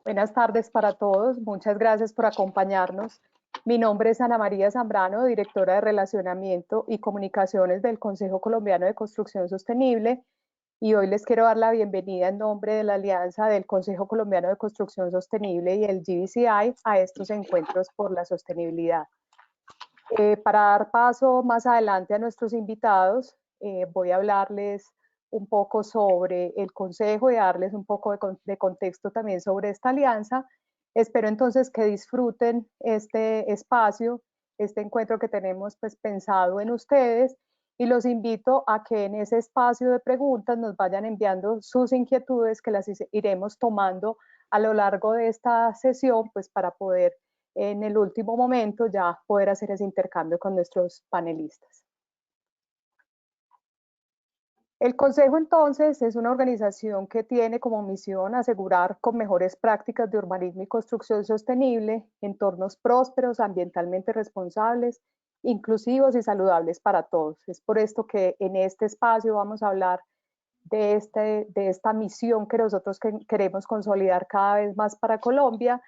Buenas tardes para todos. Muchas gracias por acompañarnos. Mi nombre es Ana María Zambrano, directora de Relacionamiento y Comunicaciones del Consejo Colombiano de Construcción Sostenible, y hoy les quiero dar la bienvenida en nombre de la Alianza del Consejo Colombiano de Construcción Sostenible y el GBCI a estos encuentros por la sostenibilidad. Para dar paso más adelante a nuestros invitados, voy a hablarles un poco sobre el Consejo y darles un poco de contexto también sobre esta alianza. Espero entonces que disfruten este espacio, este encuentro que tenemos pues pensado en ustedes, y los invito a que en ese espacio de preguntas nos vayan enviando sus inquietudes, que las iremos tomando a lo largo de esta sesión pues para poder en el último momento ya poder hacer ese intercambio con nuestros panelistas. El Consejo entonces es una organización que tiene como misión asegurar con mejores prácticas de urbanismo y construcción sostenible entornos prósperos, ambientalmente responsables, inclusivos y saludables para todos. Es por esto que en este espacio vamos a hablar de esta misión que nosotros queremos consolidar cada vez más para Colombia,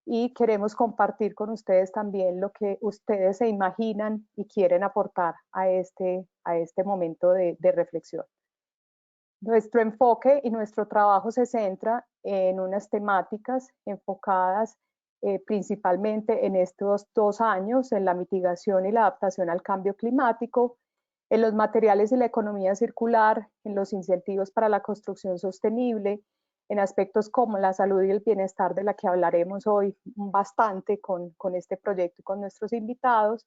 y queremos compartir con ustedes también lo que ustedes se imaginan y quieren aportar a este momento de reflexión. Nuestro enfoque y nuestro trabajo se centra en unas temáticas enfocadas principalmente en estos 2 años, en la mitigación y la adaptación al cambio climático, en los materiales y la economía circular, en los incentivos para la construcción sostenible, en aspectos como la salud y el bienestar, de la que hablaremos hoy bastante con este proyecto y con nuestros invitados.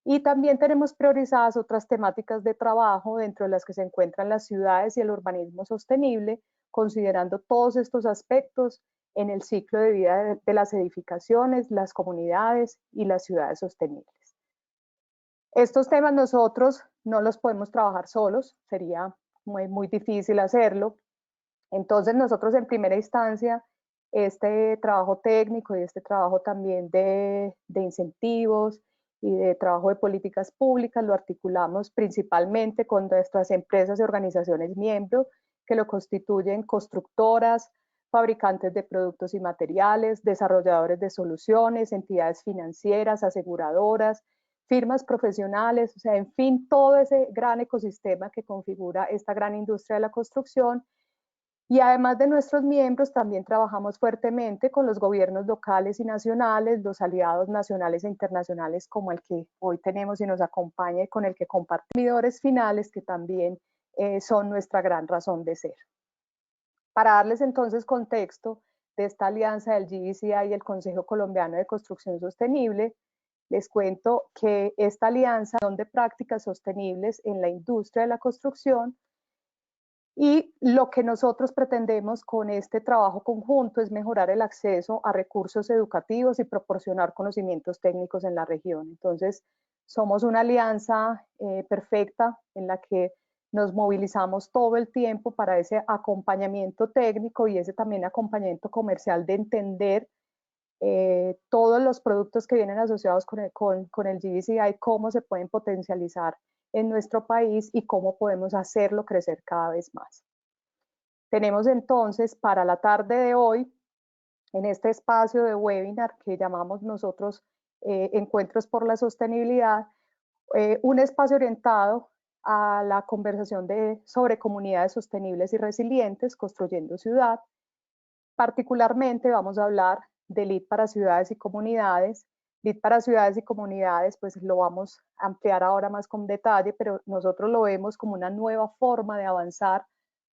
Y también tenemos priorizadas otras temáticas de trabajo, dentro de las que se encuentran las ciudades y el urbanismo sostenible, considerando todos estos aspectos en el ciclo de vida de las edificaciones, las comunidades y las ciudades sostenibles. Estos temas nosotros no los podemos trabajar solos, sería muy difícil hacerlo. Entonces nosotros en primera instancia este trabajo técnico y este trabajo también de incentivos y de trabajo de políticas públicas lo articulamos principalmente con nuestras empresas y organizaciones miembros, que lo constituyen constructoras, fabricantes de productos y materiales, desarrolladores de soluciones, entidades financieras, aseguradoras, firmas profesionales, o sea, en fin, todo ese gran ecosistema que configura esta gran industria de la construcción. Y además de nuestros miembros, también trabajamos fuertemente con los gobiernos locales y nacionales, los aliados nacionales e internacionales como el que hoy tenemos y nos acompaña, y con el que compartimos finales, que también son nuestra gran razón de ser. Para darles entonces contexto de esta alianza del GBCI y el Consejo Colombiano de Construcción Sostenible, les cuento que esta alianza es de prácticas sostenibles en la industria de la construcción. Y lo que nosotros pretendemos con este trabajo conjunto es mejorar el acceso a recursos educativos y proporcionar conocimientos técnicos en la región. Entonces, somos una alianza perfecta en la que nos movilizamos todo el tiempo para ese acompañamiento técnico y ese también acompañamiento comercial, de entender todos los productos que vienen asociados con el GBCI, cómo se pueden potencializar en nuestro país y cómo podemos hacerlo crecer cada vez más. Tenemos entonces para la tarde de hoy, en este espacio de webinar que llamamos nosotros Encuentros por la Sostenibilidad, un espacio orientado a la conversación sobre comunidades sostenibles y resilientes, construyendo ciudad. Particularmente vamos a hablar de LEED para ciudades y comunidades. LEED para ciudades y comunidades, pues lo vamos a ampliar ahora más con detalle, pero nosotros lo vemos como una nueva forma de avanzar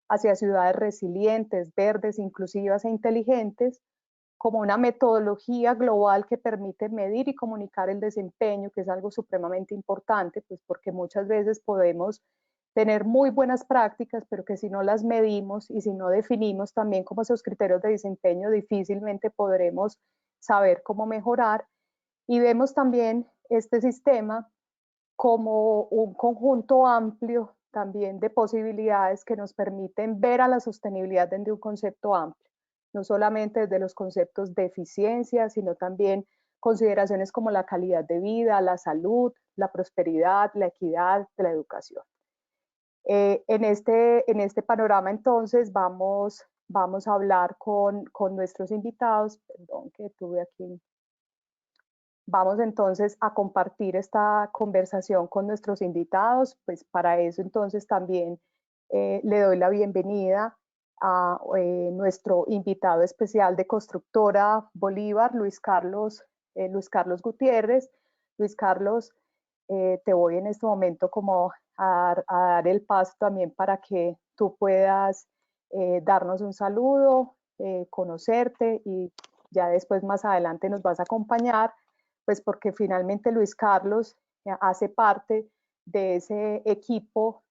hacia ciudades resilientes, verdes, inclusivas e inteligentes, como una metodología global que permite medir y comunicar el desempeño, que es algo supremamente importante, pues porque muchas veces podemos tener muy buenas prácticas, pero que si no las medimos y si no definimos también como esos criterios de desempeño, difícilmente podremos saber cómo mejorar. Y vemos también este sistema como un conjunto amplio también de posibilidades que nos permiten ver a la sostenibilidad desde un concepto amplio, no solamente desde los conceptos de eficiencia, sino también consideraciones como la calidad de vida, la salud, la prosperidad, la equidad, la educación. En este panorama entonces vamos vamos a hablar con nuestros invitados. Perdón que tuve aquí. Vamos entonces a compartir esta conversación con nuestros invitados, pues para eso entonces también le doy la bienvenida a nuestro invitado especial de Constructora Bolívar, Luis Carlos Gutiérrez. Luis Carlos, te voy en este momento como a dar el paso también para que tú puedas darnos un saludo, conocerte y ya después más adelante nos vas a acompañar, pues porque finalmente Luis Carlos hace parte de ese equipo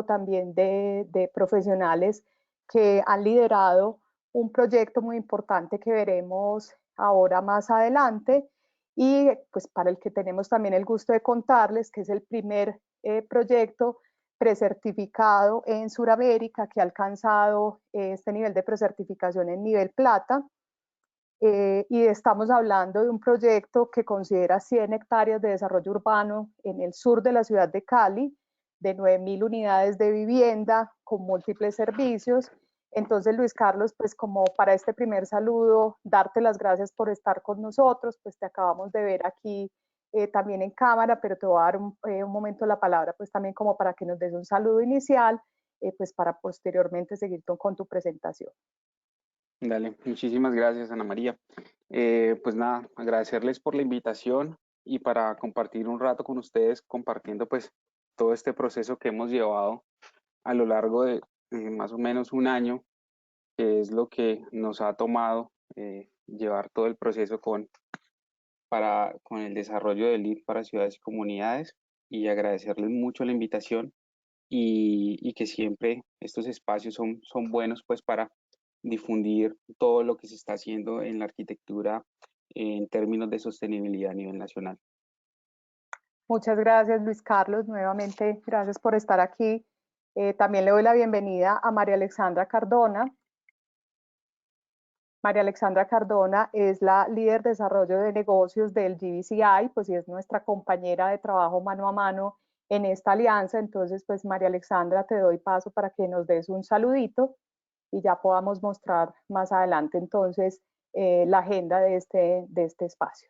también de profesionales que han liderado un proyecto muy importante que veremos ahora más adelante y pues para el que tenemos también el gusto de contarles que es el primer proyecto precertificado en Sudamérica que ha alcanzado este nivel de precertificación en nivel plata. Y estamos hablando de un proyecto que considera 100 hectáreas de desarrollo urbano en el sur de la ciudad de Cali, de 9.000 unidades de vivienda con múltiples servicios. Entonces, Luis Carlos, pues como para este primer saludo, darte las gracias por estar con nosotros, pues te acabamos de ver aquí también en cámara, pero te voy a dar un momento la palabra, pues también como para que nos des un saludo inicial, pues para posteriormente seguir con tu presentación. Dale, muchísimas gracias, Ana María. Pues nada, agradecerles por la invitación y para compartir un rato con ustedes, compartiendo pues todo este proceso que hemos llevado a lo largo de más o menos un año, que es lo que nos ha tomado llevar todo el proceso con el desarrollo del LEED para ciudades y comunidades, y agradecerles mucho la invitación y que siempre estos espacios son buenos pues para difundir todo lo que se está haciendo en la arquitectura en términos de sostenibilidad a nivel nacional. Muchas gracias, Luis Carlos. Nuevamente, gracias por estar aquí. También le doy la bienvenida a María Alexandra Cardona. María Alexandra Cardona es la líder de desarrollo de negocios del GBCI, pues y es nuestra compañera de trabajo mano a mano en esta alianza. Entonces, pues María Alexandra, te doy paso para que nos des un saludito y ya podamos mostrar más adelante entonces la agenda de este espacio.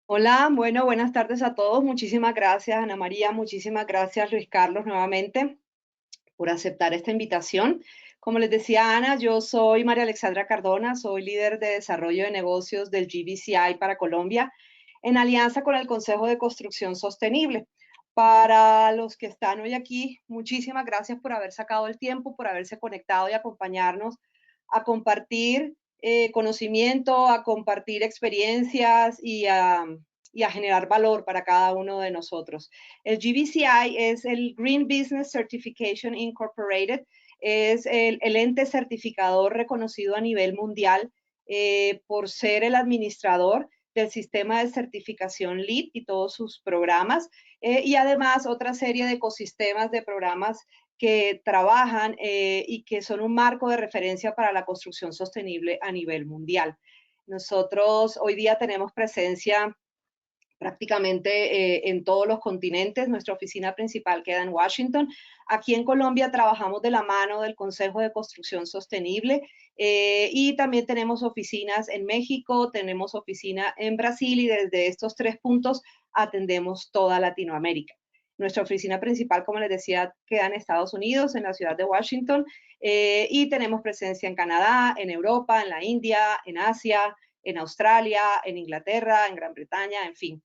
Hola, bueno, buenas tardes a todos. Muchísimas gracias, Ana María. Muchísimas gracias, Luis Carlos, nuevamente por aceptar esta invitación. Como les decía Ana, yo soy María Alexandra Cardona, soy líder de desarrollo de negocios del GBCI para Colombia, en alianza con el Consejo de Construcción Sostenible. Para los que están hoy aquí, muchísimas gracias por haber sacado el tiempo, por haberse conectado y acompañarnos a compartir conocimiento, a compartir experiencias y a generar valor para cada uno de nosotros. El GBCI es el Green Business Certification Incorporated, es el ente certificador reconocido a nivel mundial por ser el administrador del sistema de certificación LEED y todos sus programas, y además otra serie de ecosistemas de programas que trabajan y que son un marco de referencia para la construcción sostenible a nivel mundial. Nosotros hoy día tenemos presencia prácticamente en todos los continentes. Nuestra oficina principal queda en Washington. Aquí en Colombia trabajamos de la mano del Consejo de Construcción Sostenible y también tenemos oficinas en México, tenemos oficina en Brasil y desde estos 3 puntos atendemos toda Latinoamérica. Nuestra oficina principal, como les decía, queda en Estados Unidos, en la ciudad de Washington, y tenemos presencia en Canadá, en Europa, en la India, en Asia, en Australia, en Inglaterra, en Gran Bretaña, en fin.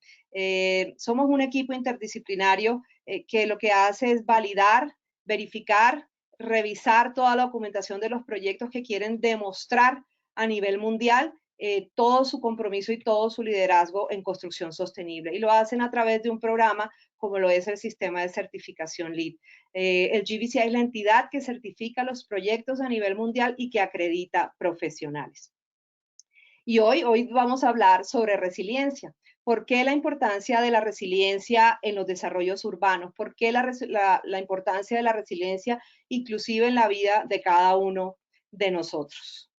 Somos un equipo interdisciplinario que lo que hace es validar, verificar, revisar toda la documentación de los proyectos que quieren demostrar a nivel mundial todo su compromiso y todo su liderazgo en construcción sostenible. Y lo hacen a través de un programa como lo es el sistema de certificación LEED. El GBCI es la entidad que certifica los proyectos a nivel mundial y que acredita profesionales. Y hoy vamos a hablar sobre resiliencia. ¿Por qué la importancia de la resiliencia en los desarrollos urbanos? ¿Por qué la importancia de la resiliencia inclusive en la vida de cada uno de nosotros?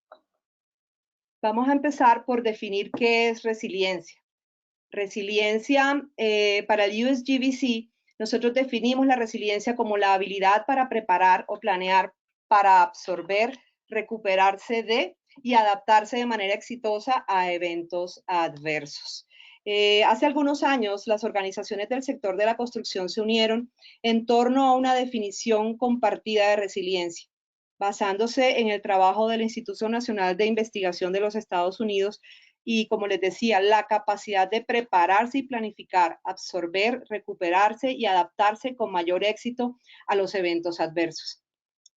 Vamos a empezar por definir qué es resiliencia. Resiliencia, para el USGBC, nosotros definimos la resiliencia como la habilidad para preparar o planear para absorber, recuperarse de y adaptarse de manera exitosa a eventos adversos. Hace algunos años, las organizaciones del sector de la construcción se unieron en torno a una definición compartida de resiliencia, basándose en el trabajo del Instituto Nacional de Investigación de los Estados Unidos y, como les decía, la capacidad de prepararse y planificar, absorber, recuperarse y adaptarse con mayor éxito a los eventos adversos.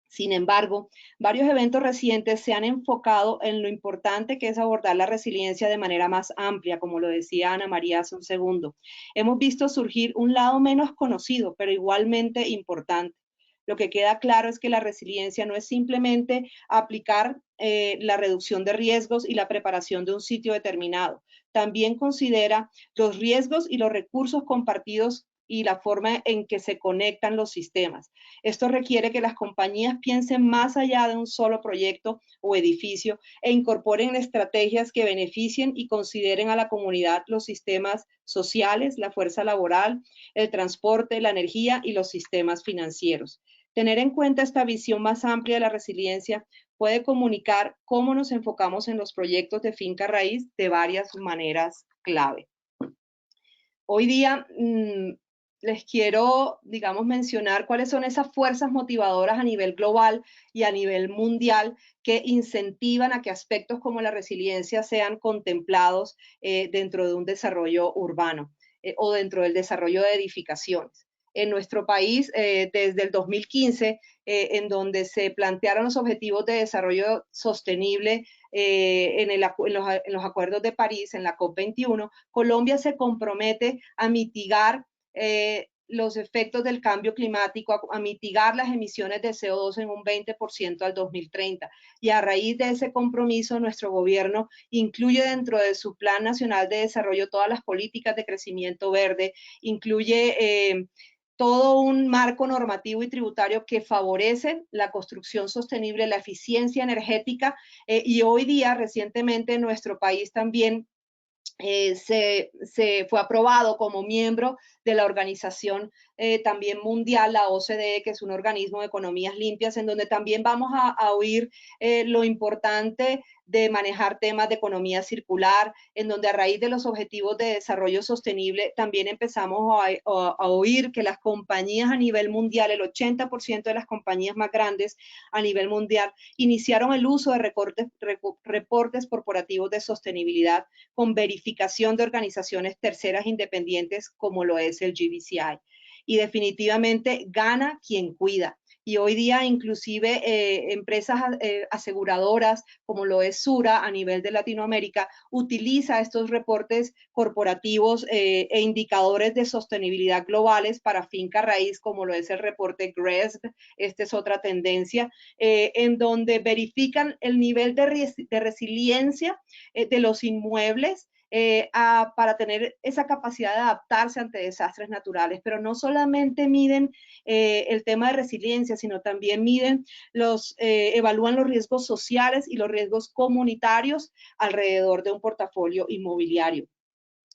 Sin embargo, varios eventos recientes se han enfocado en lo importante que es abordar la resiliencia de manera más amplia, como lo decía Ana María hace un segundo. Hemos visto surgir un lado menos conocido, pero igualmente importante. Lo que queda claro es que la resiliencia no es simplemente aplicar la reducción de riesgos y la preparación de un sitio determinado. También considera los riesgos y los recursos compartidos y la forma en que se conectan los sistemas. Esto requiere que las compañías piensen más allá de un solo proyecto o edificio e incorporen estrategias que beneficien y consideren a la comunidad los sistemas sociales, la fuerza laboral, el transporte, la energía y los sistemas financieros. Tener en cuenta esta visión más amplia de la resiliencia puede comunicar cómo nos enfocamos en los proyectos de finca raíz de varias maneras clave. Hoy día les quiero, digamos, mencionar cuáles son esas fuerzas motivadoras a nivel global y a nivel mundial que incentivan a que aspectos como la resiliencia sean contemplados dentro de un desarrollo urbano o dentro del desarrollo de edificaciones. En nuestro país, desde el 2015, en donde se plantearon los objetivos de desarrollo sostenible en los acuerdos de París, en la COP21, Colombia se compromete a mitigar los efectos del cambio climático, a mitigar las emisiones de CO2 en un 20% al 2030. Y a raíz de ese compromiso, nuestro gobierno incluye dentro de su Plan Nacional de Desarrollo todas las políticas de crecimiento verde, incluye todo un marco normativo y tributario que favorece la construcción sostenible, la eficiencia energética y hoy día, recientemente, en nuestro país también se fue aprobado como miembro de la organización también mundial, la OCDE, que es un organismo de economías limpias, en donde también vamos a oír lo importante de manejar temas de economía circular, en donde a raíz de los objetivos de desarrollo sostenible también empezamos a oír que las compañías a nivel mundial, el 80% de las compañías más grandes a nivel mundial, iniciaron el uso de reportes corporativos de sostenibilidad con verificación de organizaciones terceras independientes como lo es el GBCI. Y definitivamente gana quien cuida. Y hoy día inclusive empresas aseguradoras como lo es Sura a nivel de Latinoamérica utiliza estos reportes corporativos e indicadores de sostenibilidad globales para finca raíz como lo es el reporte GRESB. Esta es otra tendencia en donde verifican el nivel de resiliencia de los inmuebles para tener esa capacidad de adaptarse ante desastres naturales, pero no solamente miden el tema de resiliencia, sino también evalúan los riesgos sociales y los riesgos comunitarios alrededor de un portafolio inmobiliario.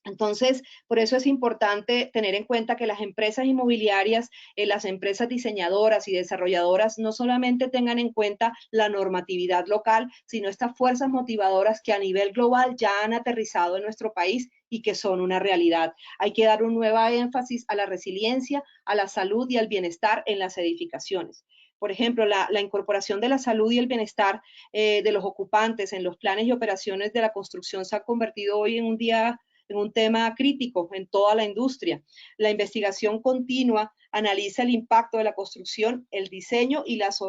Entonces, por eso es importante tener en cuenta que las empresas inmobiliarias, las empresas diseñadoras y desarrolladoras no solamente tengan en cuenta la normatividad local, sino estas fuerzas motivadoras que a nivel global ya han aterrizado en nuestro país y que son una realidad. Hay que dar un nuevo énfasis a la resiliencia, a la salud y al bienestar en las edificaciones. Por ejemplo, la incorporación de la salud y el bienestar de los ocupantes en los planes y operaciones de la construcción se ha convertido hoy en un tema crítico en toda la industria. La investigación continua analiza el impacto de la construcción, el diseño y las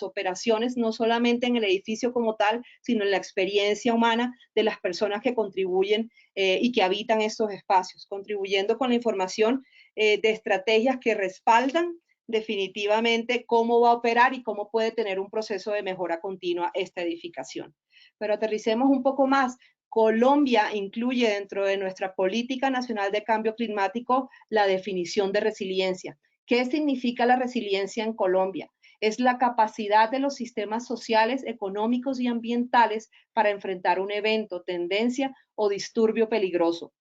operaciones, no solamente en el edificio como tal, sino en la experiencia humana de las personas que contribuyen y que habitan estos espacios, contribuyendo con la información de estrategias que respaldan definitivamente cómo va a operar y cómo puede tener un proceso de mejora continua esta edificación. Pero aterricemos un poco más. Colombia incluye dentro de nuestra política nacional de cambio climático la definición de resiliencia. ¿Qué significa la resiliencia en Colombia? Es la capacidad de los sistemas sociales, económicos y ambientales para enfrentar un evento, tendencia o disturbio peligroso.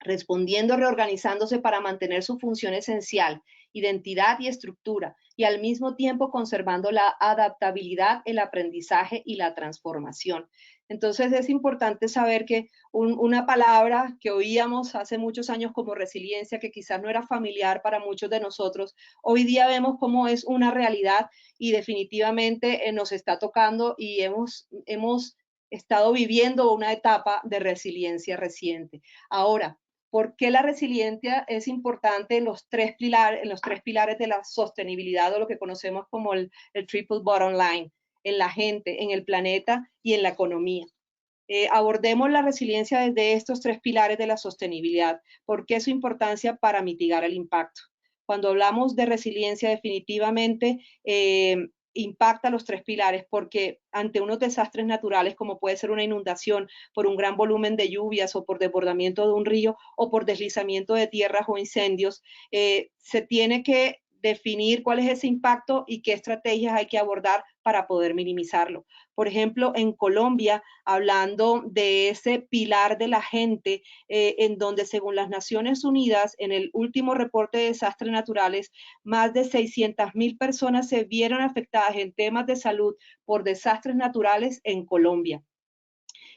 respondiendo, reorganizándose para mantener su función esencial, identidad y estructura, y al mismo tiempo conservando la adaptabilidad, el aprendizaje y la transformación. Entonces es importante saber que una palabra que oíamos hace muchos años como resiliencia, que quizás no era familiar para muchos de nosotros, hoy día vemos cómo es una realidad y definitivamente nos está tocando y hemos estado viviendo una etapa de resiliencia reciente. Ahora, ¿por qué la resiliencia es importante en los tres pilares de la sostenibilidad, o lo que conocemos como el triple bottom line, en la gente, en el planeta y en la economía? Abordemos la resiliencia desde estos tres pilares de la sostenibilidad. ¿Por qué su importancia para mitigar el impacto? Cuando hablamos de resiliencia, definitivamente impacta los tres pilares, porque ante unos desastres naturales, como puede ser una inundación por un gran volumen de lluvias o por desbordamiento de un río o por deslizamiento de tierras o incendios, se tiene que definir cuál es ese impacto y qué estrategias hay que abordar para poder minimizarlo. Por ejemplo, en Colombia, hablando de ese pilar de la gente, en donde según las Naciones Unidas, en el último reporte de desastres naturales, más de 600,000 personas se vieron afectadas en temas de salud por desastres naturales en Colombia.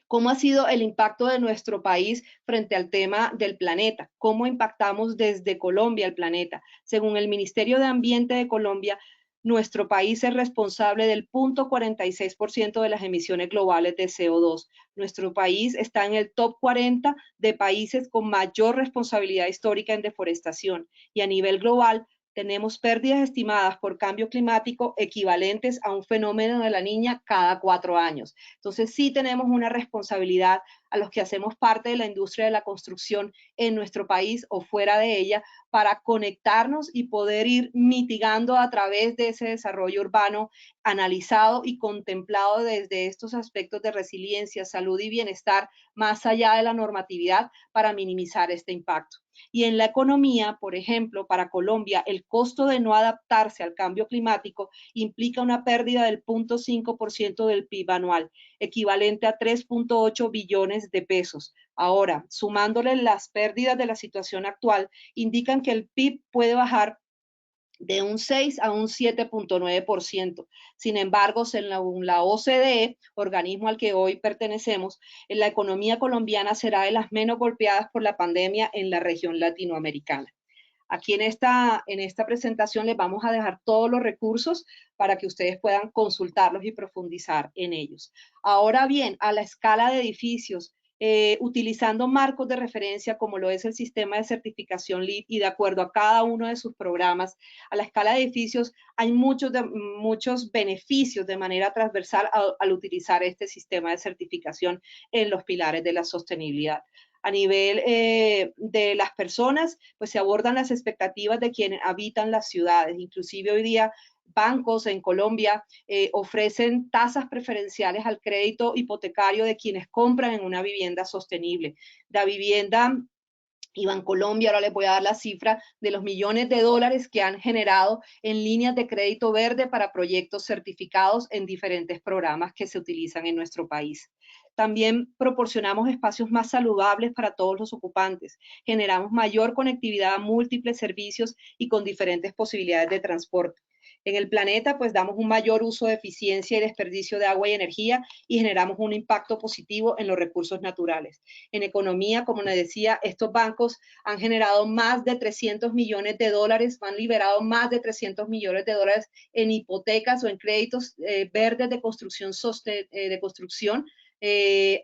¿Cómo ha sido el impacto de nuestro país frente al tema del planeta? ¿Cómo impactamos desde Colombia al planeta? Según el Ministerio de Ambiente de Colombia, nuestro país es responsable del 0.46% de las emisiones globales de CO2. Nuestro país está en el top 40 de países con mayor responsabilidad histórica en deforestación, y a nivel global tenemos pérdidas estimadas por cambio climático equivalentes a un fenómeno de la Niña cada 4 años. Entonces sí tenemos una responsabilidad a los que hacemos parte de la industria de la construcción en nuestro país o fuera de ella, para conectarnos y poder ir mitigando a través de ese desarrollo urbano analizado y contemplado desde estos aspectos de resiliencia, salud y bienestar, más allá de la normatividad, para minimizar este impacto. Y en la economía, por ejemplo, para Colombia, el costo de no adaptarse al cambio climático implica una pérdida del 0.5% del PIB anual, equivalente a 3.8 billones de pesos. Ahora, sumándole las pérdidas de la situación actual, indican que el PIB puede bajar de un 6 a un 7.9%. Sin embargo, en la OCDE, organismo al que hoy pertenecemos, la economía colombiana será de las menos golpeadas por la pandemia en la región latinoamericana. Aquí en esta presentación les vamos a dejar todos los recursos para que ustedes puedan consultarlos y profundizar en ellos. Ahora bien, a la escala de edificios, utilizando marcos de referencia como lo es el sistema de certificación LEED y de acuerdo a cada uno de sus programas, a la escala de edificios hay muchos beneficios de manera transversal al utilizar este sistema de certificación en los pilares de la sostenibilidad. A nivel de las personas, pues se abordan las expectativas de quienes habitan las ciudades. Inclusive hoy día bancos en Colombia ofrecen tasas preferenciales al crédito hipotecario de quienes compran en una vivienda sostenible. La vivienda y Bancolombia, ahora les voy a dar la cifra de los millones de dólares que han generado en líneas de crédito verde para proyectos certificados en diferentes programas que se utilizan en nuestro país. También proporcionamos espacios más saludables para todos los ocupantes. Generamos mayor conectividad a múltiples servicios y con diferentes posibilidades de transporte. En el planeta, pues damos un mayor uso de eficiencia y desperdicio de agua y energía y generamos un impacto positivo en los recursos naturales. En economía, como les decía, estos bancos han generado más de 300 millones de dólares, han liberado más de 300 millones de dólares en hipotecas o en créditos verdes de construcción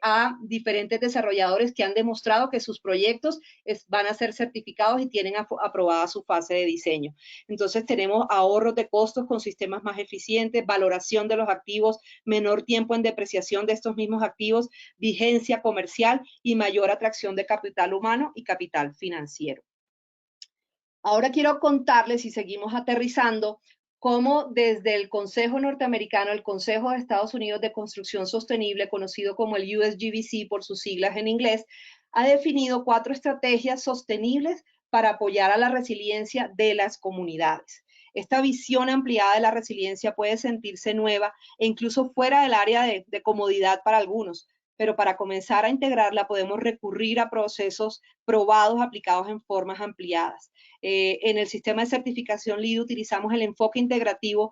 a diferentes desarrolladores que han demostrado que sus proyectos van a ser certificados y tienen aprobada su fase de diseño. Entonces tenemos ahorros de costos con sistemas más eficientes, valoración de los activos, menor tiempo en depreciación de estos mismos activos, vigencia comercial y mayor atracción de capital humano y capital financiero. Ahora quiero contarles, y seguimos aterrizando, cómo desde el Consejo Norteamericano, el Consejo de Estados Unidos de Construcción Sostenible, conocido como el USGBC por sus siglas en inglés, ha definido 4 estrategias sostenibles para apoyar a la resiliencia de las comunidades. Esta visión ampliada de la resiliencia puede sentirse nueva e incluso fuera del área de comodidad para algunos, pero para comenzar a integrarla podemos recurrir a procesos probados aplicados en formas ampliadas. En el sistema de certificación LEED utilizamos el enfoque integrativo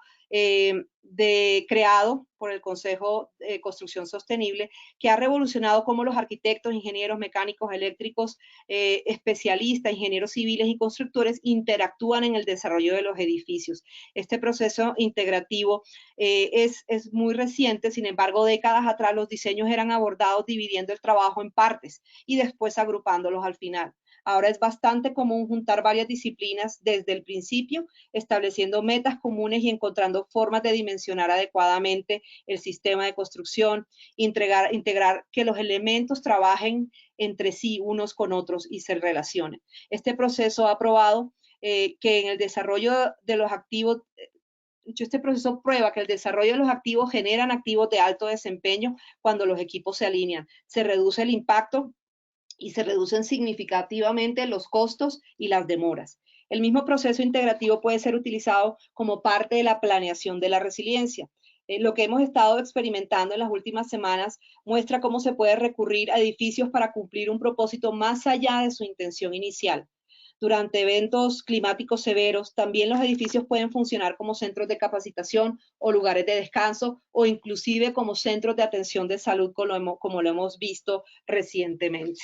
creado por el Consejo de Construcción Sostenible, que ha revolucionado cómo los arquitectos, ingenieros mecánicos, eléctricos, especialistas, ingenieros civiles y constructores interactúan en el desarrollo de los edificios. Este proceso integrativo es muy reciente, sin embargo, décadas atrás los diseños eran abordados dividiendo el trabajo en partes y después agrupándolos al final. Ahora es bastante común juntar varias disciplinas desde el principio, estableciendo metas comunes y encontrando formas de dimensionar adecuadamente el sistema de construcción, integrar que los elementos trabajen entre sí unos con otros y se relacionen. Este proceso ha probado que en el desarrollo de los activos, este proceso prueba que el desarrollo de los activos generan activos de alto desempeño cuando los equipos se alinean. Se reduce el impacto y se reducen significativamente los costos y las demoras. El mismo proceso integrativo puede ser utilizado como parte de la planeación de la resiliencia. Lo que hemos estado experimentando en las últimas semanas muestra cómo se puede recurrir a edificios para cumplir un propósito más allá de su intención inicial. Durante eventos climáticos severos, también los edificios pueden funcionar como centros de capacitación o lugares de descanso o inclusive como centros de atención de salud como lo hemos visto recientemente.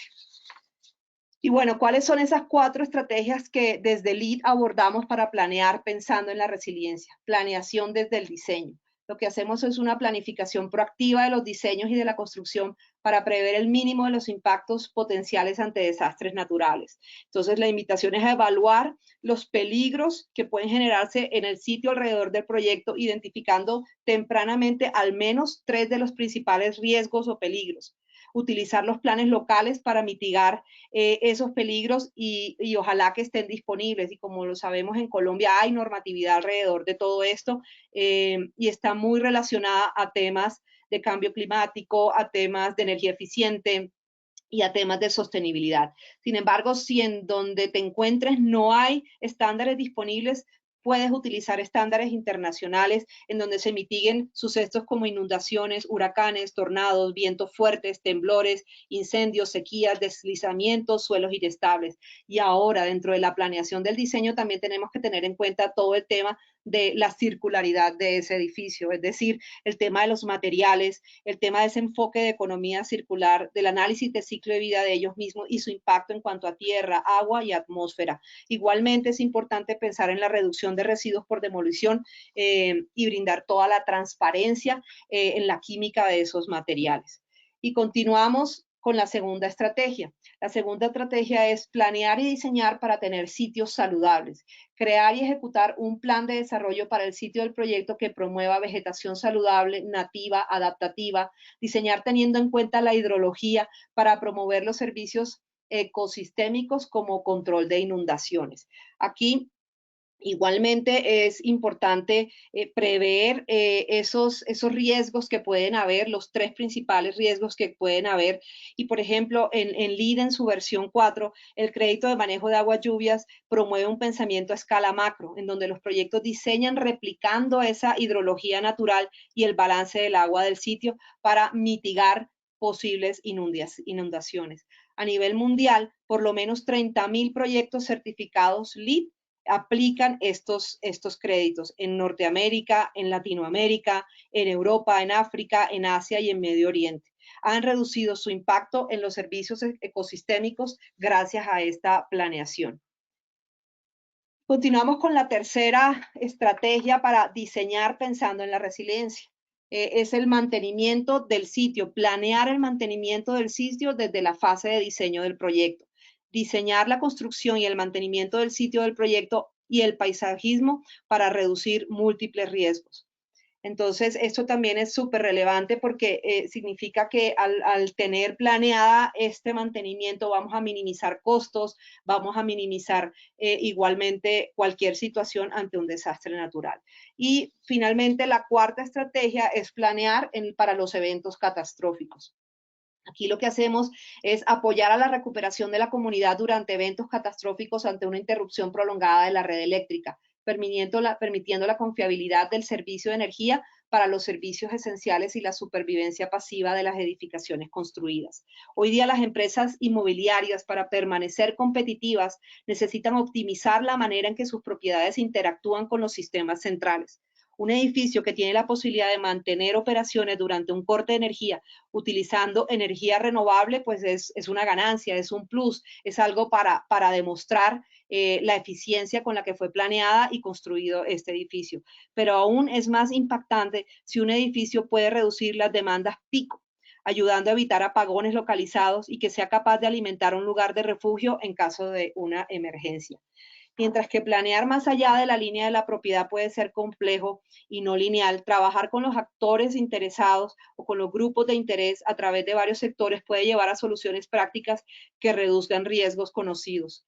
Y bueno, ¿cuáles son esas 4 estrategias que desde LEED abordamos para planear pensando en la resiliencia? Planeación desde el diseño. Lo que hacemos es una planificación proactiva de los diseños y de la construcción para prever el mínimo de los impactos potenciales ante desastres naturales. Entonces, la invitación es a evaluar los peligros que pueden generarse en el sitio alrededor del proyecto, identificando tempranamente al menos 3 de los principales riesgos o peligros. Utilizar los planes locales para mitigar esos peligros y ojalá que estén disponibles. Y como lo sabemos, en Colombia hay normatividad alrededor de todo esto y está muy relacionada a temas de cambio climático, a temas de energía eficiente y a temas de sostenibilidad. Sin embargo, si en donde te encuentres no hay estándares disponibles, puedes utilizar estándares internacionales en donde se mitiguen sucesos como inundaciones, huracanes, tornados, vientos fuertes, temblores, incendios, sequías, deslizamientos, suelos inestables. Y ahora, dentro de la planeación del diseño, también tenemos que tener en cuenta todo el tema de la circularidad de ese edificio, es decir, el tema de los materiales, el tema de ese enfoque de economía circular, del análisis de ciclo de vida de ellos mismos y su impacto en cuanto a tierra, agua y atmósfera. Igualmente es importante pensar en la reducción de residuos por demolición y brindar toda la transparencia en la química de esos materiales. Y continuamos con la segunda estrategia. La segunda estrategia es planear y diseñar para tener sitios saludables. Crear y ejecutar un plan de desarrollo para el sitio del proyecto que promueva vegetación saludable, nativa, adaptativa. Diseñar teniendo en cuenta la hidrología para promover los servicios ecosistémicos como control de inundaciones. Aquí igualmente es importante prever esos riesgos que pueden haber, los 3 principales riesgos que pueden haber. Y por ejemplo, en LEED en su versión 4, el crédito de manejo de aguas lluvias promueve un pensamiento a escala macro, en donde los proyectos diseñan replicando esa hidrología natural y el balance del agua del sitio para mitigar posibles inundaciones. A nivel mundial, por lo menos 30,000 proyectos certificados LEED aplican estos créditos en Norteamérica, en Latinoamérica, en Europa, en África, en Asia y en Medio Oriente. Han reducido su impacto en los servicios ecosistémicos gracias a esta planeación. Continuamos con la tercera estrategia para diseñar pensando en la resiliencia. Es el mantenimiento del sitio, planear el mantenimiento del sitio desde la fase de diseño del proyecto. Diseñar la construcción y el mantenimiento del sitio del proyecto y el paisajismo para reducir múltiples riesgos. Entonces, esto también es súper relevante porque significa que al tener planeada este mantenimiento vamos a minimizar costos, vamos a minimizar igualmente cualquier situación ante un desastre natural. Y finalmente, la cuarta estrategia es planear para los eventos catastróficos. Aquí lo que hacemos es apoyar a la recuperación de la comunidad durante eventos catastróficos ante una interrupción prolongada de la red eléctrica, permitiendo la confiabilidad del servicio de energía para los servicios esenciales y la supervivencia pasiva de las edificaciones construidas. Hoy día las empresas inmobiliarias, para permanecer competitivas, necesitan optimizar la manera en que sus propiedades interactúan con los sistemas centrales. Un edificio que tiene la posibilidad de mantener operaciones durante un corte de energía utilizando energía renovable, pues es una ganancia, es un plus, es algo para demostrar la eficiencia con la que fue planeada y construido este edificio. Pero aún es más impactante si un edificio puede reducir las demandas pico, ayudando a evitar apagones localizados y que sea capaz de alimentar un lugar de refugio en caso de una emergencia. Mientras que planear más allá de la línea de la propiedad puede ser complejo y no lineal, trabajar con los actores interesados o con los grupos de interés a través de varios sectores puede llevar a soluciones prácticas que reduzcan riesgos conocidos.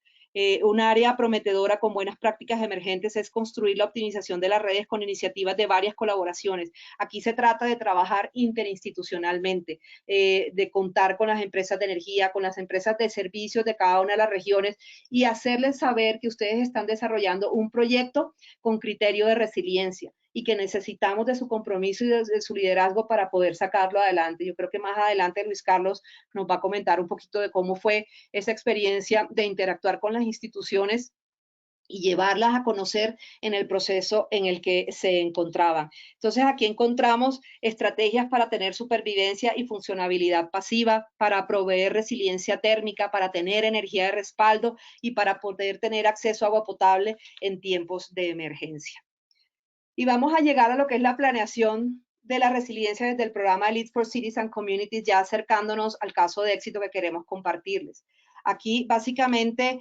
Un área prometedora con buenas prácticas emergentes es construir la optimización de las redes con iniciativas de varias colaboraciones. Aquí se trata de trabajar interinstitucionalmente, de contar con las empresas de energía, con las empresas de servicios de cada una de las regiones y hacerles saber que ustedes están desarrollando un proyecto con criterio de resiliencia y que necesitamos de su compromiso y de su liderazgo para poder sacarlo adelante. Yo creo que más adelante Luis Carlos nos va a comentar un poquito de cómo fue esa experiencia de interactuar con las instituciones y llevarlas a conocer en el proceso en el que se encontraban. Entonces, aquí encontramos estrategias para tener supervivencia y funcionabilidad pasiva, para proveer resiliencia térmica, para tener energía de respaldo y para poder tener acceso a agua potable en tiempos de emergencia. Y vamos a llegar a lo que es la planeación de la resiliencia desde el programa Lead for Cities and Communities, ya acercándonos al caso de éxito que queremos compartirles. Aquí, básicamente,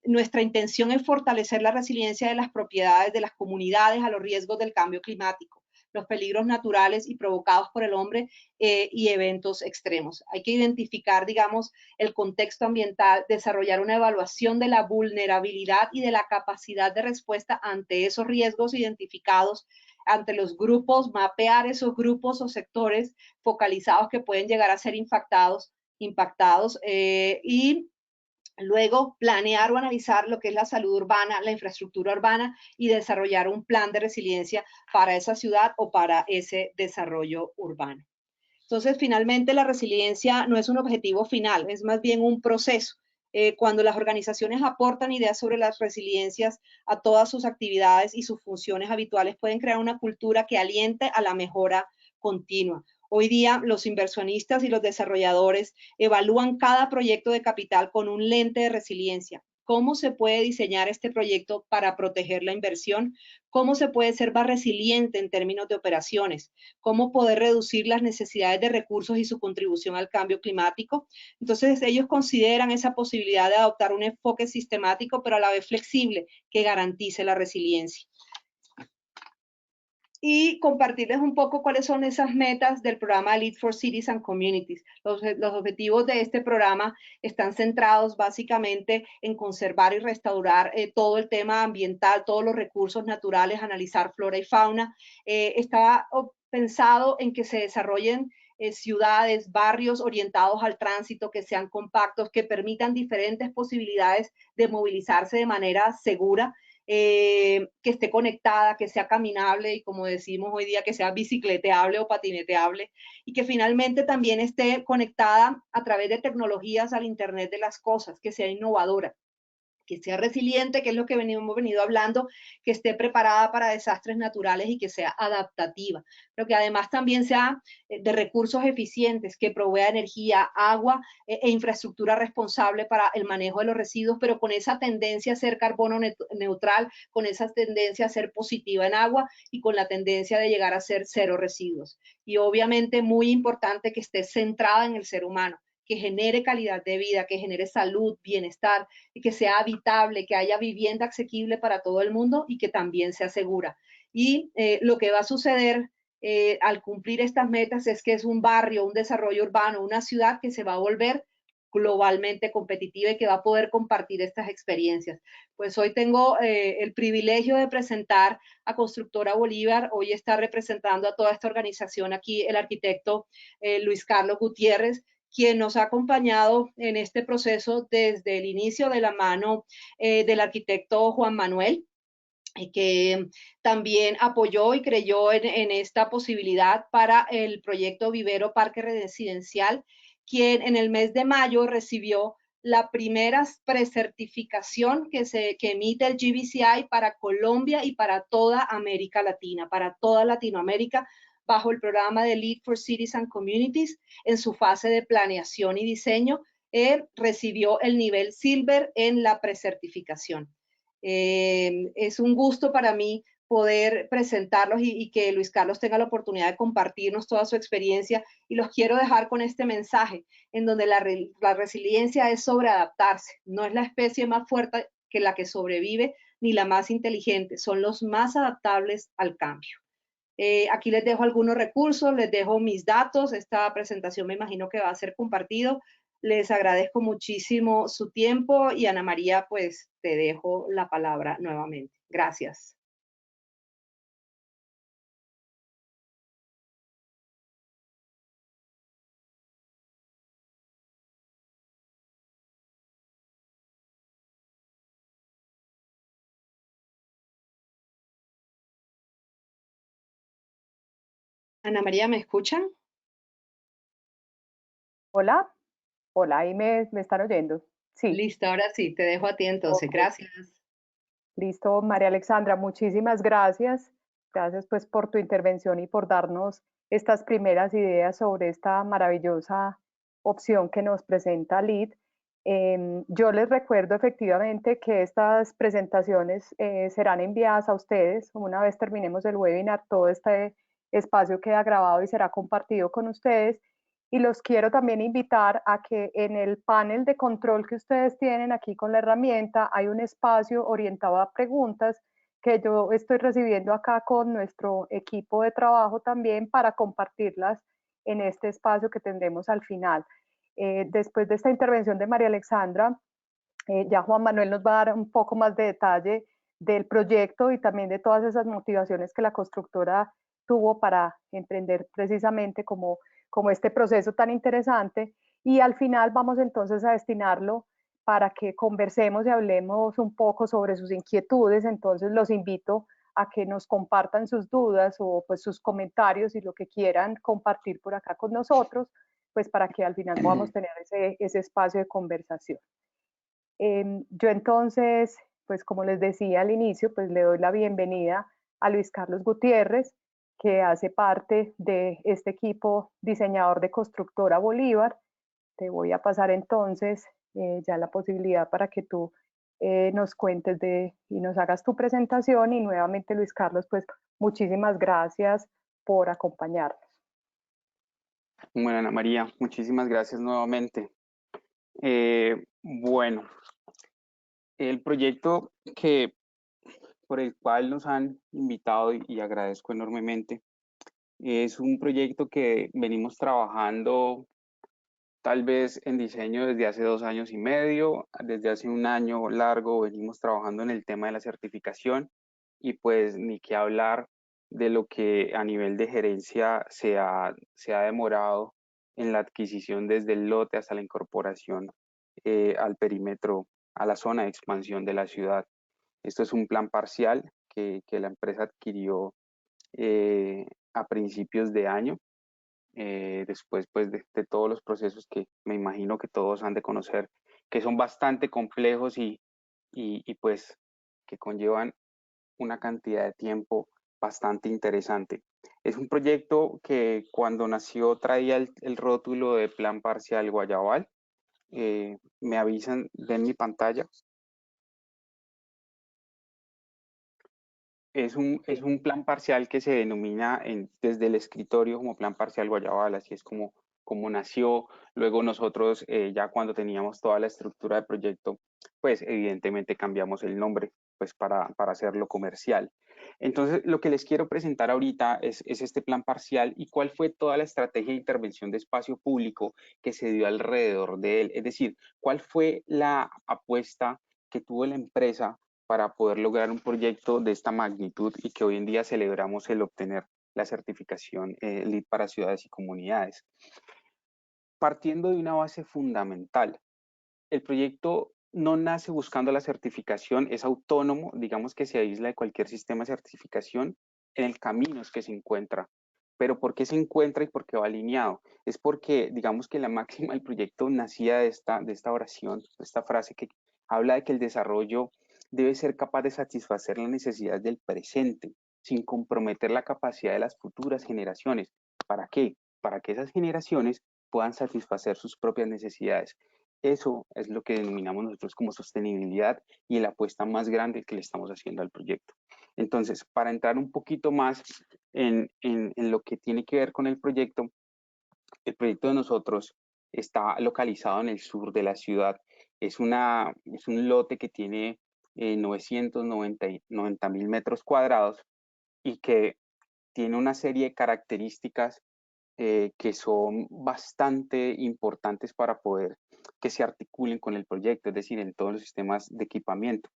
nuestra intención es fortalecer la resiliencia de las propiedades de las comunidades a los riesgos del cambio climático, los peligros naturales y provocados por el hombre y eventos extremos. Hay que identificar, digamos, el contexto ambiental, desarrollar una evaluación de la vulnerabilidad y de la capacidad de respuesta ante esos riesgos identificados ante los grupos, mapear esos grupos o sectores focalizados que pueden llegar a ser impactados y luego planear o analizar lo que es la salud urbana, la infraestructura urbana y desarrollar un plan de resiliencia para esa ciudad o para ese desarrollo urbano. Entonces, finalmente, la resiliencia no es un objetivo final, es más bien un proceso. Cuando las organizaciones aportan ideas sobre las resiliencias a todas sus actividades y sus funciones habituales, pueden crear una cultura que aliente a la mejora continua. Hoy día, los inversionistas y los desarrolladores evalúan cada proyecto de capital con un lente de resiliencia. ¿Cómo se puede diseñar este proyecto para proteger la inversión? ¿Cómo se puede ser más resiliente en términos de operaciones? ¿Cómo poder reducir las necesidades de recursos y su contribución al cambio climático? Entonces, ellos consideran esa posibilidad de adoptar un enfoque sistemático, pero a la vez flexible, que garantice la resiliencia. Y compartirles un poco cuáles son esas metas del programa Lead for Cities and Communities. Los objetivos de este programa están centrados básicamente en conservar y restaurar todo el tema ambiental, todos los recursos naturales, analizar flora y fauna. Está pensado en que se desarrollen ciudades, barrios orientados al tránsito, que sean compactos, que permitan diferentes posibilidades de movilizarse de manera segura, que esté conectada, que sea caminable y, como decimos hoy día, que sea bicicleteable o patineteable, y que finalmente también esté conectada a través de tecnologías al Internet de las cosas, que sea innovadora, que sea resiliente, que es lo que hemos venido hablando, que esté preparada para desastres naturales y que sea adaptativa, pero que además también sea de recursos eficientes, que provea energía, agua e infraestructura responsable para el manejo de los residuos, pero con esa tendencia a ser carbono neutral, con esa tendencia a ser positiva en agua y con la tendencia de llegar a ser cero residuos. Y obviamente muy importante que esté centrada en el ser humano, que genere calidad de vida, que genere salud, bienestar, y que sea habitable, que haya vivienda asequible para todo el mundo y que también sea segura. Y lo que va a suceder al cumplir estas metas es que es un barrio, un desarrollo urbano, una ciudad que se va a volver globalmente competitiva y que va a poder compartir estas experiencias. Pues hoy tengo el privilegio de presentar a Constructora Bolívar. Hoy está representando a toda esta organización aquí el arquitecto Luis Carlos Gutiérrez, quien nos ha acompañado en este proceso desde el inicio de la mano del arquitecto Juan Manuel. y que también apoyó y creyó en esta posibilidad para el proyecto Vivero Parque Residencial, quien en el mes de mayo recibió la primera precertificación que emite el GBCI para Colombia y para toda América Latina, para toda Latinoamérica, bajo el programa de Lead for Cities and Communities. En su fase de planeación y diseño, recibió el nivel Silver en la precertificación. Es un gusto para mí poder presentarlos y que Luis Carlos tenga la oportunidad de compartirnos toda su experiencia, y los quiero dejar con este mensaje en donde la resiliencia es sobre adaptarse, no es la especie más fuerte que la que sobrevive ni la más inteligente, son los más adaptables al cambio. Aquí les dejo algunos recursos, les dejo mis datos, esta presentación me imagino que va a ser compartido. Les agradezco muchísimo su tiempo y Ana María, pues te dejo la palabra nuevamente. Gracias. Ana María, ¿me escuchan? Hola, hola, ahí me están oyendo. Sí, Listo, ahora sí, te dejo a ti entonces. ok. Gracias. Listo, María Alexandra, muchísimas gracias. Gracias pues por tu intervención y por darnos estas primeras ideas sobre esta maravillosa opción que nos presenta LEED. Yo les recuerdo efectivamente que estas presentaciones serán enviadas a ustedes. Una vez terminemos el webinar, todo este espacio queda grabado y será compartido con ustedes. Y los quiero también invitar a que en el panel de control que ustedes tienen aquí con la herramienta hay un espacio orientado a preguntas que yo estoy recibiendo acá con nuestro equipo de trabajo también para compartirlas en este espacio que tendremos al final. Después de esta intervención de María Alexandra, ya Juan Manuel nos va a dar un poco más de detalle del proyecto y también de todas esas motivaciones que la constructora tuvo para emprender precisamente como este proceso tan interesante. Y al final vamos entonces a destinarlo para que conversemos y hablemos un poco sobre sus inquietudes. Entonces los invito a que nos compartan sus dudas o pues sus comentarios y lo que quieran compartir por acá con nosotros, pues para que al final podamos tener ese espacio de conversación. Yo entonces, pues como les decía al inicio, pues le doy la bienvenida a Luis Carlos Gutiérrez, que hace parte de este equipo diseñador de Constructora Bolívar. Te voy a pasar entonces ya la posibilidad para que tú nos cuentes y nos hagas tu presentación. Y nuevamente, Luis Carlos, pues muchísimas gracias por acompañarnos. Bueno, Ana María, muchísimas gracias nuevamente. Bueno, el proyecto por el cual nos han invitado y agradezco enormemente es un proyecto que venimos trabajando tal vez en diseño desde hace 2 años y medio, desde hace un año largo venimos trabajando en el tema de la certificación y pues ni que hablar de lo que a nivel de gerencia se ha demorado en la adquisición desde el lote hasta la incorporación al perímetro, a la zona de expansión de la ciudad. Esto es un plan parcial que la empresa adquirió a principios de año, después pues de todos los procesos que me imagino que todos han de conocer, que son bastante complejos y pues que conllevan una cantidad de tiempo bastante interesante. Es un proyecto que cuando nació traía el rótulo de Plan Parcial Guayabal. Me avisan, ven mi pantalla. Es un plan parcial que se denomina desde el escritorio como Plan Parcial Guayabal, así es como nació. Luego nosotros, ya cuando teníamos toda la estructura de proyecto, pues evidentemente cambiamos el nombre pues para hacerlo comercial. Entonces, lo que les quiero presentar ahorita es este plan parcial y cuál fue toda la estrategia de intervención de espacio público que se dio alrededor de él. Es decir, cuál fue la apuesta que tuvo la empresa para poder lograr un proyecto de esta magnitud y que hoy en día celebramos el obtener la certificación LEED para ciudades y comunidades. Partiendo de una base fundamental, el proyecto no nace buscando la certificación, es autónomo, digamos que se aísla de cualquier sistema de certificación en el camino es que se encuentra. Pero ¿por qué se encuentra y por qué va alineado? Es porque, digamos que la máxima del proyecto nacía de esta oración, de esta frase que habla de que el desarrollo debe ser capaz de satisfacer las necesidades del presente, sin comprometer la capacidad de las futuras generaciones. ¿Para qué? Para que esas generaciones puedan satisfacer sus propias necesidades. Eso es lo que denominamos nosotros como sostenibilidad y la apuesta más grande que le estamos haciendo al proyecto. Entonces, para entrar un poquito más en lo que tiene que ver con el proyecto de nosotros está localizado en el sur de la ciudad. Es un lote que tiene 990.000 metros cuadrados y que tiene una serie de características que son bastante importantes para poder que se articulen con el proyecto, es decir, en todos los sistemas de equipamiento.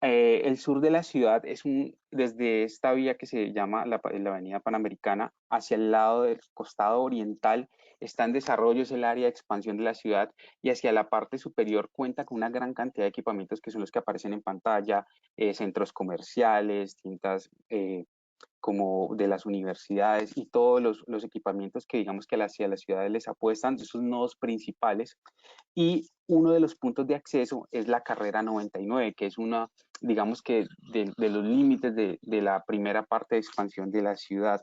El sur de la ciudad es desde esta vía que se llama la Avenida Panamericana hacia el lado del costado oriental está en desarrollo, es el área de expansión de la ciudad y hacia la parte superior cuenta con una gran cantidad de equipamientos que son los que aparecen en pantalla, centros comerciales, tiendas como de las universidades y todos los equipamientos que digamos que hacia las ciudades les apuestan, esos nodos principales. Y uno de los puntos de acceso es la carrera 99, que es una, digamos que de los límites de la primera parte de expansión de la ciudad.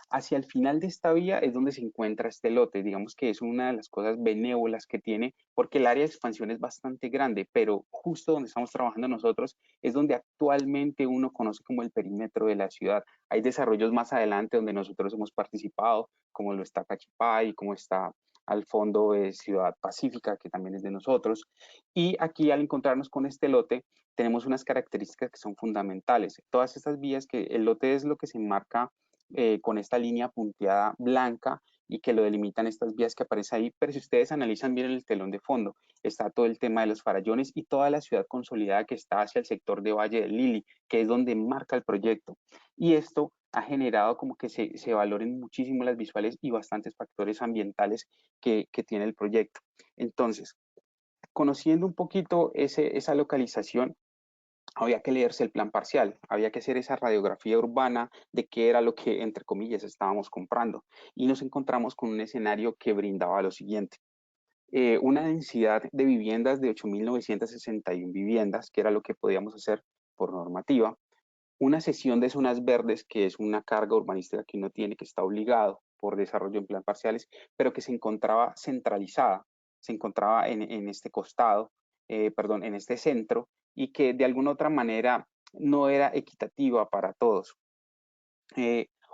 Hacia el final de esta vía es donde se encuentra este lote, digamos que es una de las cosas benévolas que tiene, porque el área de expansión es bastante grande, pero justo donde estamos trabajando nosotros es donde actualmente uno conoce como el perímetro de la ciudad. Hay desarrollos más adelante donde nosotros hemos participado, como lo está Cachipay, como está al fondo de Ciudad Pacífica, que también es de nosotros. Y aquí al encontrarnos con este lote, tenemos unas características que son fundamentales. Todas estas vías, que el lote es lo que se enmarca con esta línea punteada blanca y que lo delimitan estas vías que aparecen ahí, pero si ustedes analizan bien el telón de fondo, está todo el tema de los farallones y toda la ciudad consolidada que está hacia el sector de Valle del Lili, que es donde marca el proyecto. Y esto ha generado como que se valoren muchísimo las visuales y bastantes factores ambientales que tiene el proyecto. Entonces, conociendo un poquito esa localización, había que leerse el plan parcial, había que hacer esa radiografía urbana de qué era lo que, entre comillas, estábamos comprando. Y nos encontramos con un escenario que brindaba lo siguiente. Una densidad de viviendas de 8.961 viviendas, que era lo que podíamos hacer por normativa. Una cesión de zonas verdes, que es una carga urbanística que uno tiene, que está obligado por desarrollo en plan parciales, pero que se encontraba centralizada, se encontraba en este costado, perdón, en este centro, y que de alguna otra manera no era equitativa para todos.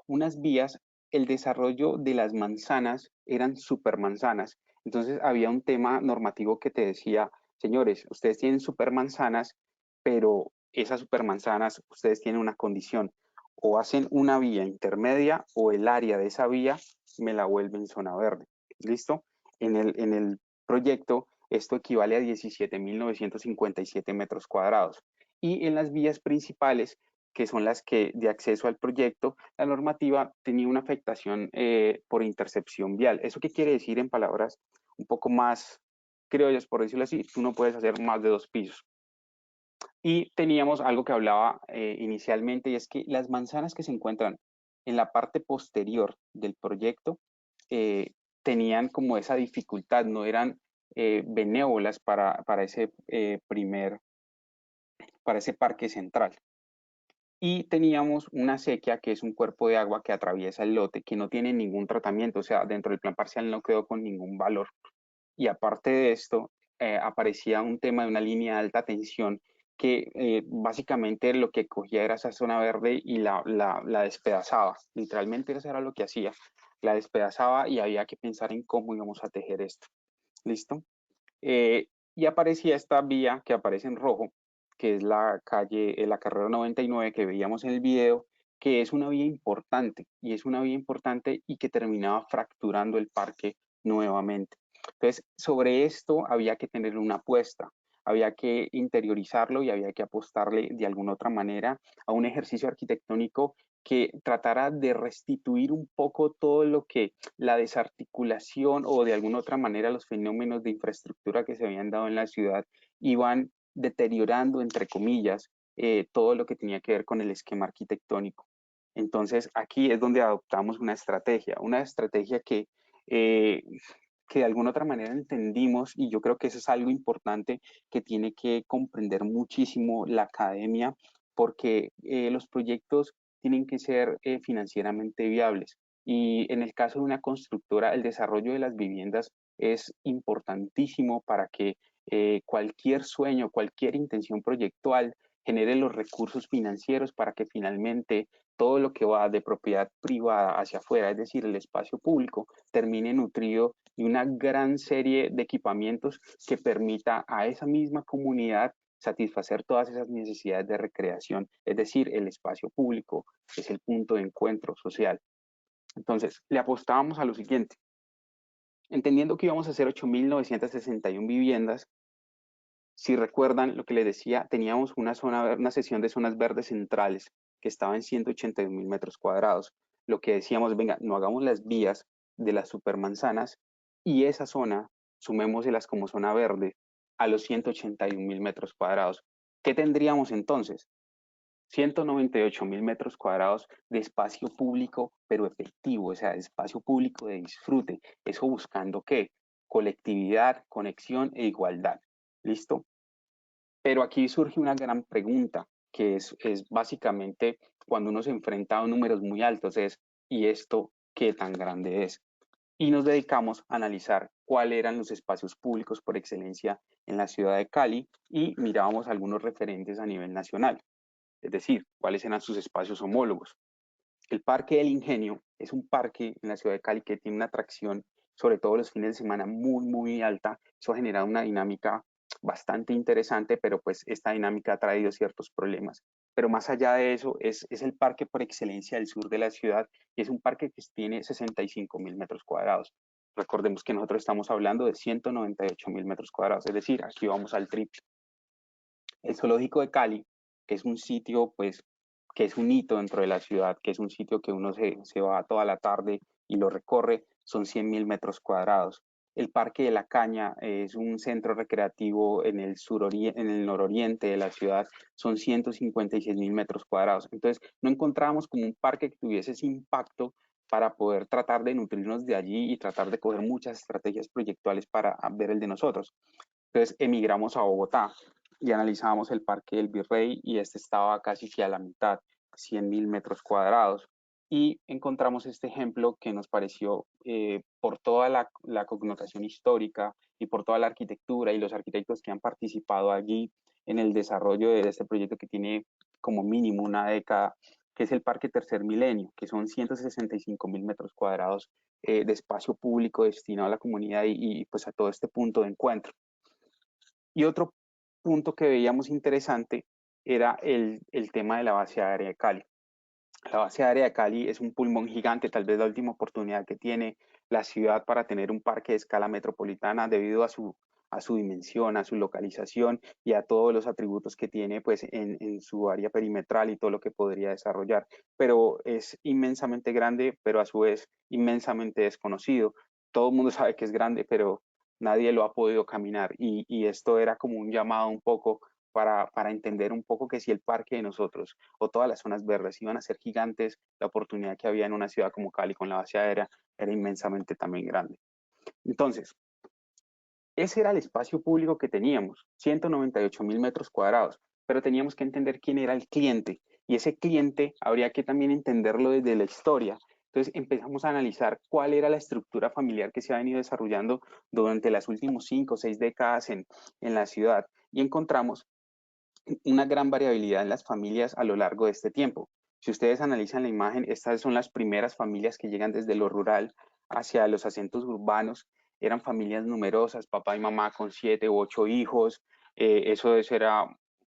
Unas vías, el desarrollo de las manzanas eran supermanzanas, entonces había un tema normativo que te decía, señores, ustedes tienen supermanzanas, pero esas supermanzanas, ustedes tienen una condición, o hacen una vía intermedia o el área de esa vía me la vuelven zona verde. ¿Listo? En el proyecto esto equivale a 17.957 metros cuadrados. Y en las vías principales, que son las que de acceso al proyecto, la normativa tenía una afectación por intercepción vial. ¿Eso qué quiere decir en palabras un poco más criollas, por decirlo así? Tú no puedes hacer más de 2 pisos. Y teníamos algo que hablaba inicialmente, y es que las manzanas que se encuentran en la parte posterior del proyecto tenían como esa dificultad, no eran benévolas para ese para ese parque central. Y teníamos una sequía, que es un cuerpo de agua que atraviesa el lote, que no tiene ningún tratamiento, o sea, dentro del plan parcial no quedó con ningún valor. Y aparte de esto, aparecía un tema de una línea de alta tensión que básicamente lo que cogía era esa zona verde y la despedazaba. Literalmente eso era lo que hacía. La despedazaba y había que pensar en cómo íbamos a tejer esto. ¿Listo? Y aparecía esta vía que aparece en rojo, que es la calle, la carrera 99 que veíamos en el video, que es una vía importante, y es una vía importante y que terminaba fracturando el parque nuevamente. Entonces, sobre esto había que tener una apuesta, había que interiorizarlo y había que apostarle de alguna otra manera a un ejercicio arquitectónico que tratara de restituir un poco todo lo que la desarticulación o de alguna otra manera los fenómenos de infraestructura que se habían dado en la ciudad iban deteriorando, entre comillas, todo lo que tenía que ver con el esquema arquitectónico. Entonces, aquí es donde adoptamos una estrategia que de alguna otra manera entendimos, y yo creo que eso es algo importante que tiene que comprender muchísimo la academia, porque los proyectos tienen que ser financieramente viables. Y en el caso de una constructora, el desarrollo de las viviendas es importantísimo para que cualquier sueño, cualquier intención proyectual genere los recursos financieros para que finalmente todo lo que va de propiedad privada hacia afuera, es decir, el espacio público, termine nutrido de una gran serie de equipamientos que permita a esa misma comunidad satisfacer todas esas necesidades de recreación, es decir, el espacio público es el punto de encuentro social. Entonces, le apostábamos a lo siguiente. Entendiendo que íbamos a hacer 8.961 viviendas, si recuerdan lo que les decía, teníamos una sesión de zonas verdes centrales que estaba en 181.000 metros cuadrados. Lo que decíamos, venga, no hagamos las vías de las supermanzanas y esa zona, sumémoselas como zona verde a los 181.000 metros cuadrados. ¿Qué tendríamos entonces? 198.000 metros cuadrados de espacio público, pero efectivo, o sea, espacio público de disfrute. Eso buscando ¿qué? Colectividad, conexión e igualdad. ¿Listo? Pero aquí surge una gran pregunta, que es básicamente cuando uno se enfrenta a números muy altos, ¿y esto qué tan grande es? Y nos dedicamos a analizar cuáles eran los espacios públicos por excelencia en la ciudad de Cali y mirábamos algunos referentes a nivel nacional, es decir, cuáles eran sus espacios homólogos. El Parque del Ingenio es un parque en la ciudad de Cali que tiene una atracción, sobre todo los fines de semana, muy, muy alta. Eso ha generado una dinámica bastante interesante, pero pues esta dinámica ha traído ciertos problemas. Pero más allá de eso, es el parque por excelencia del sur de la ciudad y es un parque que tiene 65.000 metros cuadrados. Recordemos que nosotros estamos hablando de 198.000 metros cuadrados, es decir, aquí vamos al triple. El Zoológico de Cali, que es un sitio, pues, que es un hito dentro de la ciudad, que es un sitio que uno se va toda la tarde y lo recorre, son 100.000 metros cuadrados. El Parque de la Caña es un centro recreativo en el nororiente de la ciudad, son 156.000 metros cuadrados. Entonces, no encontrábamos como un parque que tuviese ese impacto para poder tratar de nutrirnos de allí y tratar de coger muchas estrategias proyectuales para ver el de nosotros. Entonces, emigramos a Bogotá y analizábamos el Parque del Virrey y este estaba casi que a la mitad, 100.000 metros cuadrados. Y encontramos este ejemplo que nos pareció, por toda la connotación histórica y por toda la arquitectura y los arquitectos que han participado allí en el desarrollo de este proyecto que tiene como mínimo una década, que es el Parque Tercer Milenio, que son 165.000 metros cuadrados de espacio público destinado a la comunidad y pues a todo este punto de encuentro. Y otro punto que veíamos interesante era el tema de la base aérea de Cali. La base aérea de Cali es un pulmón gigante, tal vez la última oportunidad que tiene la ciudad para tener un parque de escala metropolitana debido a su dimensión, a su localización y a todos los atributos que tiene pues, en su área perimetral y todo lo que podría desarrollar. Pero es inmensamente grande, pero a su vez inmensamente desconocido. Todo el mundo sabe que es grande, pero nadie lo ha podido caminar y esto era como un llamado un poco para entender un poco que si el parque de nosotros o todas las zonas verdes iban a ser gigantes, la oportunidad que había en una ciudad como Cali con la base aérea era inmensamente también grande. Entonces, ese era el espacio público que teníamos, 198.000 metros cuadrados, pero teníamos que entender quién era el cliente y ese cliente habría que también entenderlo desde la historia. Entonces empezamos a analizar cuál era la estructura familiar que se ha venido desarrollando durante las últimas 5 o 6 décadas en la ciudad y encontramos una gran variabilidad en las familias a lo largo de este tiempo. Si ustedes analizan la imagen, estas son las primeras familias que llegan desde lo rural hacia los acentos urbanos. Eran familias numerosas, papá y mamá con 7 u 8 hijos. Eso era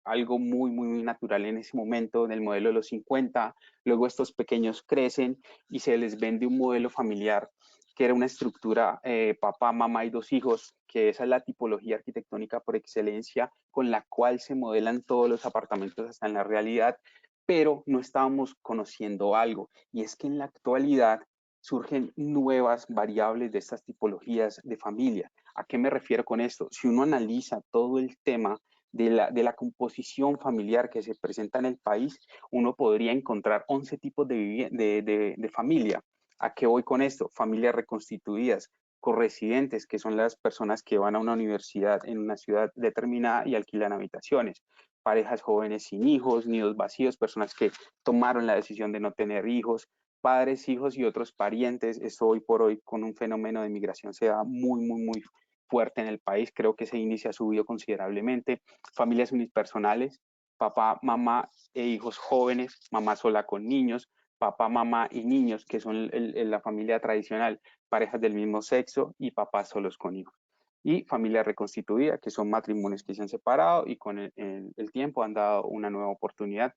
algo muy, muy natural en ese momento, en el modelo de los 50. Luego estos pequeños crecen y se les vende un modelo familiar que era una estructura papá, mamá y 2 hijos, que esa es la tipología arquitectónica por excelencia con la cual se modelan todos los apartamentos hasta en la realidad, pero no estábamos conociendo algo, y es que en la actualidad surgen nuevas variables de estas tipologías de familia. ¿A qué me refiero con esto? Si uno analiza todo el tema de la composición familiar que se presenta en el país, uno podría encontrar 11 tipos de familia. ¿A qué voy con esto? Familias reconstituidas, corresidentes, que son las personas que van a una universidad en una ciudad determinada y alquilan habitaciones, parejas jóvenes sin hijos, nidos vacíos, personas que tomaron la decisión de no tener hijos, padres, hijos y otros parientes. Esto hoy por hoy con un fenómeno de migración se da muy fuerte en el país. Creo que ese índice ha subido considerablemente. Familias unipersonales, papá, mamá e hijos jóvenes, mamá sola con niños, papá, mamá y niños, que son la familia tradicional, parejas del mismo sexo y papás solos con hijos. Y familia reconstituida, que son matrimonios que se han separado y con el tiempo han dado una nueva oportunidad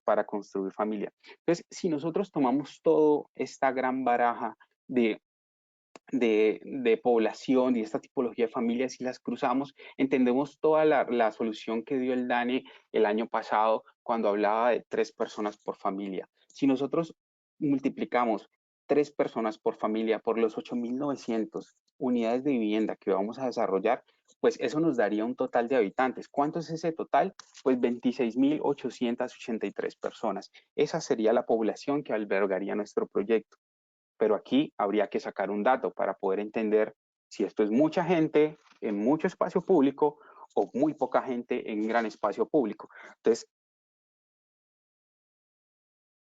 para construir familia. Entonces, si nosotros tomamos toda esta gran baraja de población y esta tipología de familias y las cruzamos, entendemos toda la solución que dio el DANE el año pasado cuando hablaba de 3 personas por familia. Si nosotros multiplicamos 3 personas por familia por los 8.900 unidades de vivienda que vamos a desarrollar, pues eso nos daría un total de habitantes. ¿Cuánto es ese total? Pues 26.883 personas. Esa sería la población que albergaría nuestro proyecto. Pero aquí habría que sacar un dato para poder entender si esto es mucha gente en mucho espacio público o muy poca gente en gran espacio público. Entonces,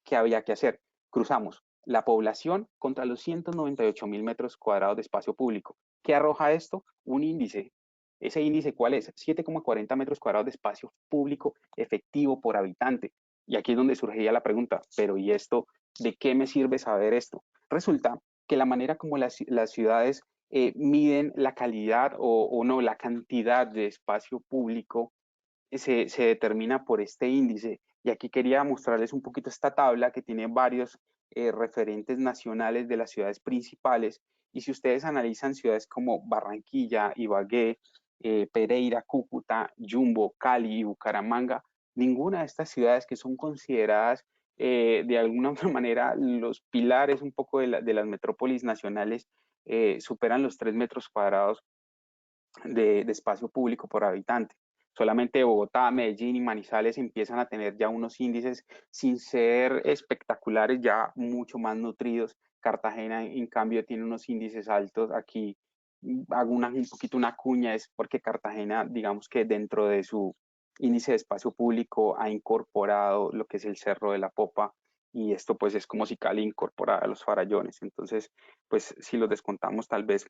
¿qué había que hacer? Cruzamos la población contra los 198.000 metros cuadrados de espacio público. ¿Qué arroja esto? Un índice. ¿Ese índice cuál es? 7,40 metros cuadrados de espacio público efectivo por habitante. Y aquí es donde surgiría la pregunta, pero ¿y esto? ¿De qué me sirve saber esto? Resulta que la manera como las ciudades miden la calidad o no, la cantidad de espacio público se determina por este índice. Y aquí quería mostrarles un poquito esta tabla que tiene varios referentes nacionales de las ciudades principales. Y si ustedes analizan ciudades como Barranquilla, Ibagué, Pereira, Cúcuta, Jumbo, Cali y Bucaramanga, ninguna de estas ciudades que son consideradas de alguna otra manera los pilares un poco de las metrópolis nacionales superan los 3 metros cuadrados de espacio público por habitante. Solamente Bogotá, Medellín y Manizales empiezan a tener ya unos índices sin ser espectaculares, ya mucho más nutridos. Cartagena, en cambio, tiene unos índices altos. Aquí hago un poquito una cuña, es porque Cartagena, digamos que dentro de su índice de espacio público ha incorporado lo que es el Cerro de la Popa, y esto pues es como si Cali incorporara los Farallones. Entonces, pues si lo descontamos, tal vez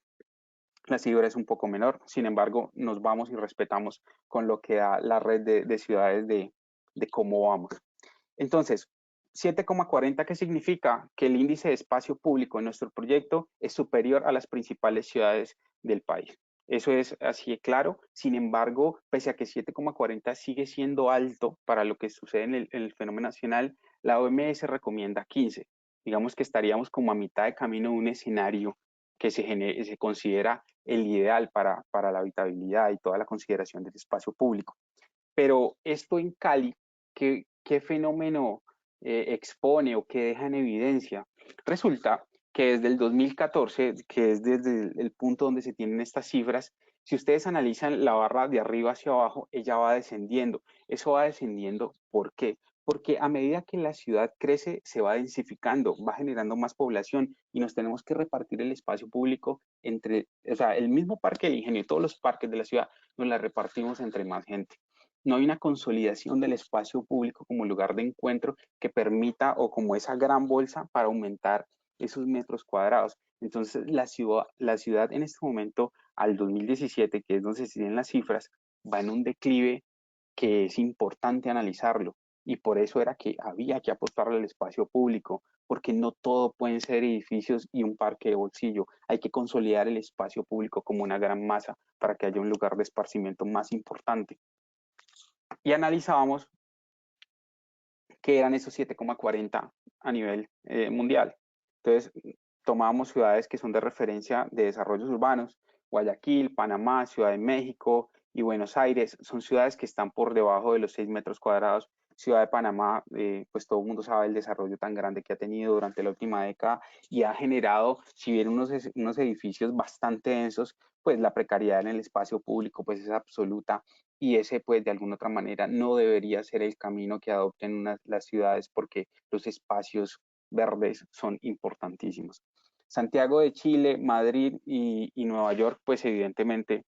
la cifra es un poco menor. Sin embargo, nos vamos y respetamos con lo que da la red de ciudades de cómo vamos. Entonces, 7,40, ¿qué significa? Que el índice de espacio público en nuestro proyecto es superior a las principales ciudades del país. Eso es así de claro. Sin embargo, pese a que 7,40 sigue siendo alto para lo que sucede en el fenómeno nacional, la OMS recomienda 15. Digamos que estaríamos como a mitad de camino de un escenario que se considera el ideal para la habitabilidad y toda la consideración del espacio público. Pero esto en Cali, ¿qué fenómeno expone o qué deja en evidencia? Resulta que desde el 2014, que es desde el punto donde se tienen estas cifras, si ustedes analizan la barra de arriba hacia abajo, ella va descendiendo. Eso va descendiendo, ¿por qué? Porque a medida que la ciudad crece, se va densificando, va generando más población y nos tenemos que repartir el espacio público entre, o sea, el mismo parque del Ingenio, todos los parques de la ciudad, nos la repartimos entre más gente. No hay una consolidación del espacio público como lugar de encuentro que permita o como esa gran bolsa para aumentar esos metros cuadrados. Entonces, la ciudad en este momento, al 2017, que es donde se tienen las cifras, va en un declive que es importante analizarlo. Y por eso era que había que apostarle al espacio público, porque no todo pueden ser edificios y un parque de bolsillo. Hay que consolidar el espacio público como una gran masa para que haya un lugar de esparcimiento más importante. Y analizábamos qué eran esos 7,40 a nivel mundial. Entonces, tomábamos ciudades que son de referencia de desarrollos urbanos, Guayaquil, Panamá, Ciudad de México y Buenos Aires. Son ciudades que están por debajo de los 6 metros cuadrados Ciudad de Panamá, pues todo el mundo sabe el desarrollo tan grande que ha tenido durante la última década y ha generado, si bien unos edificios bastante densos, pues la precariedad en el espacio público pues es absoluta y ese pues de alguna otra manera no debería ser el camino que adopten las ciudades porque los espacios verdes son importantísimos. Santiago de Chile, Madrid y Nueva York pues evidentemente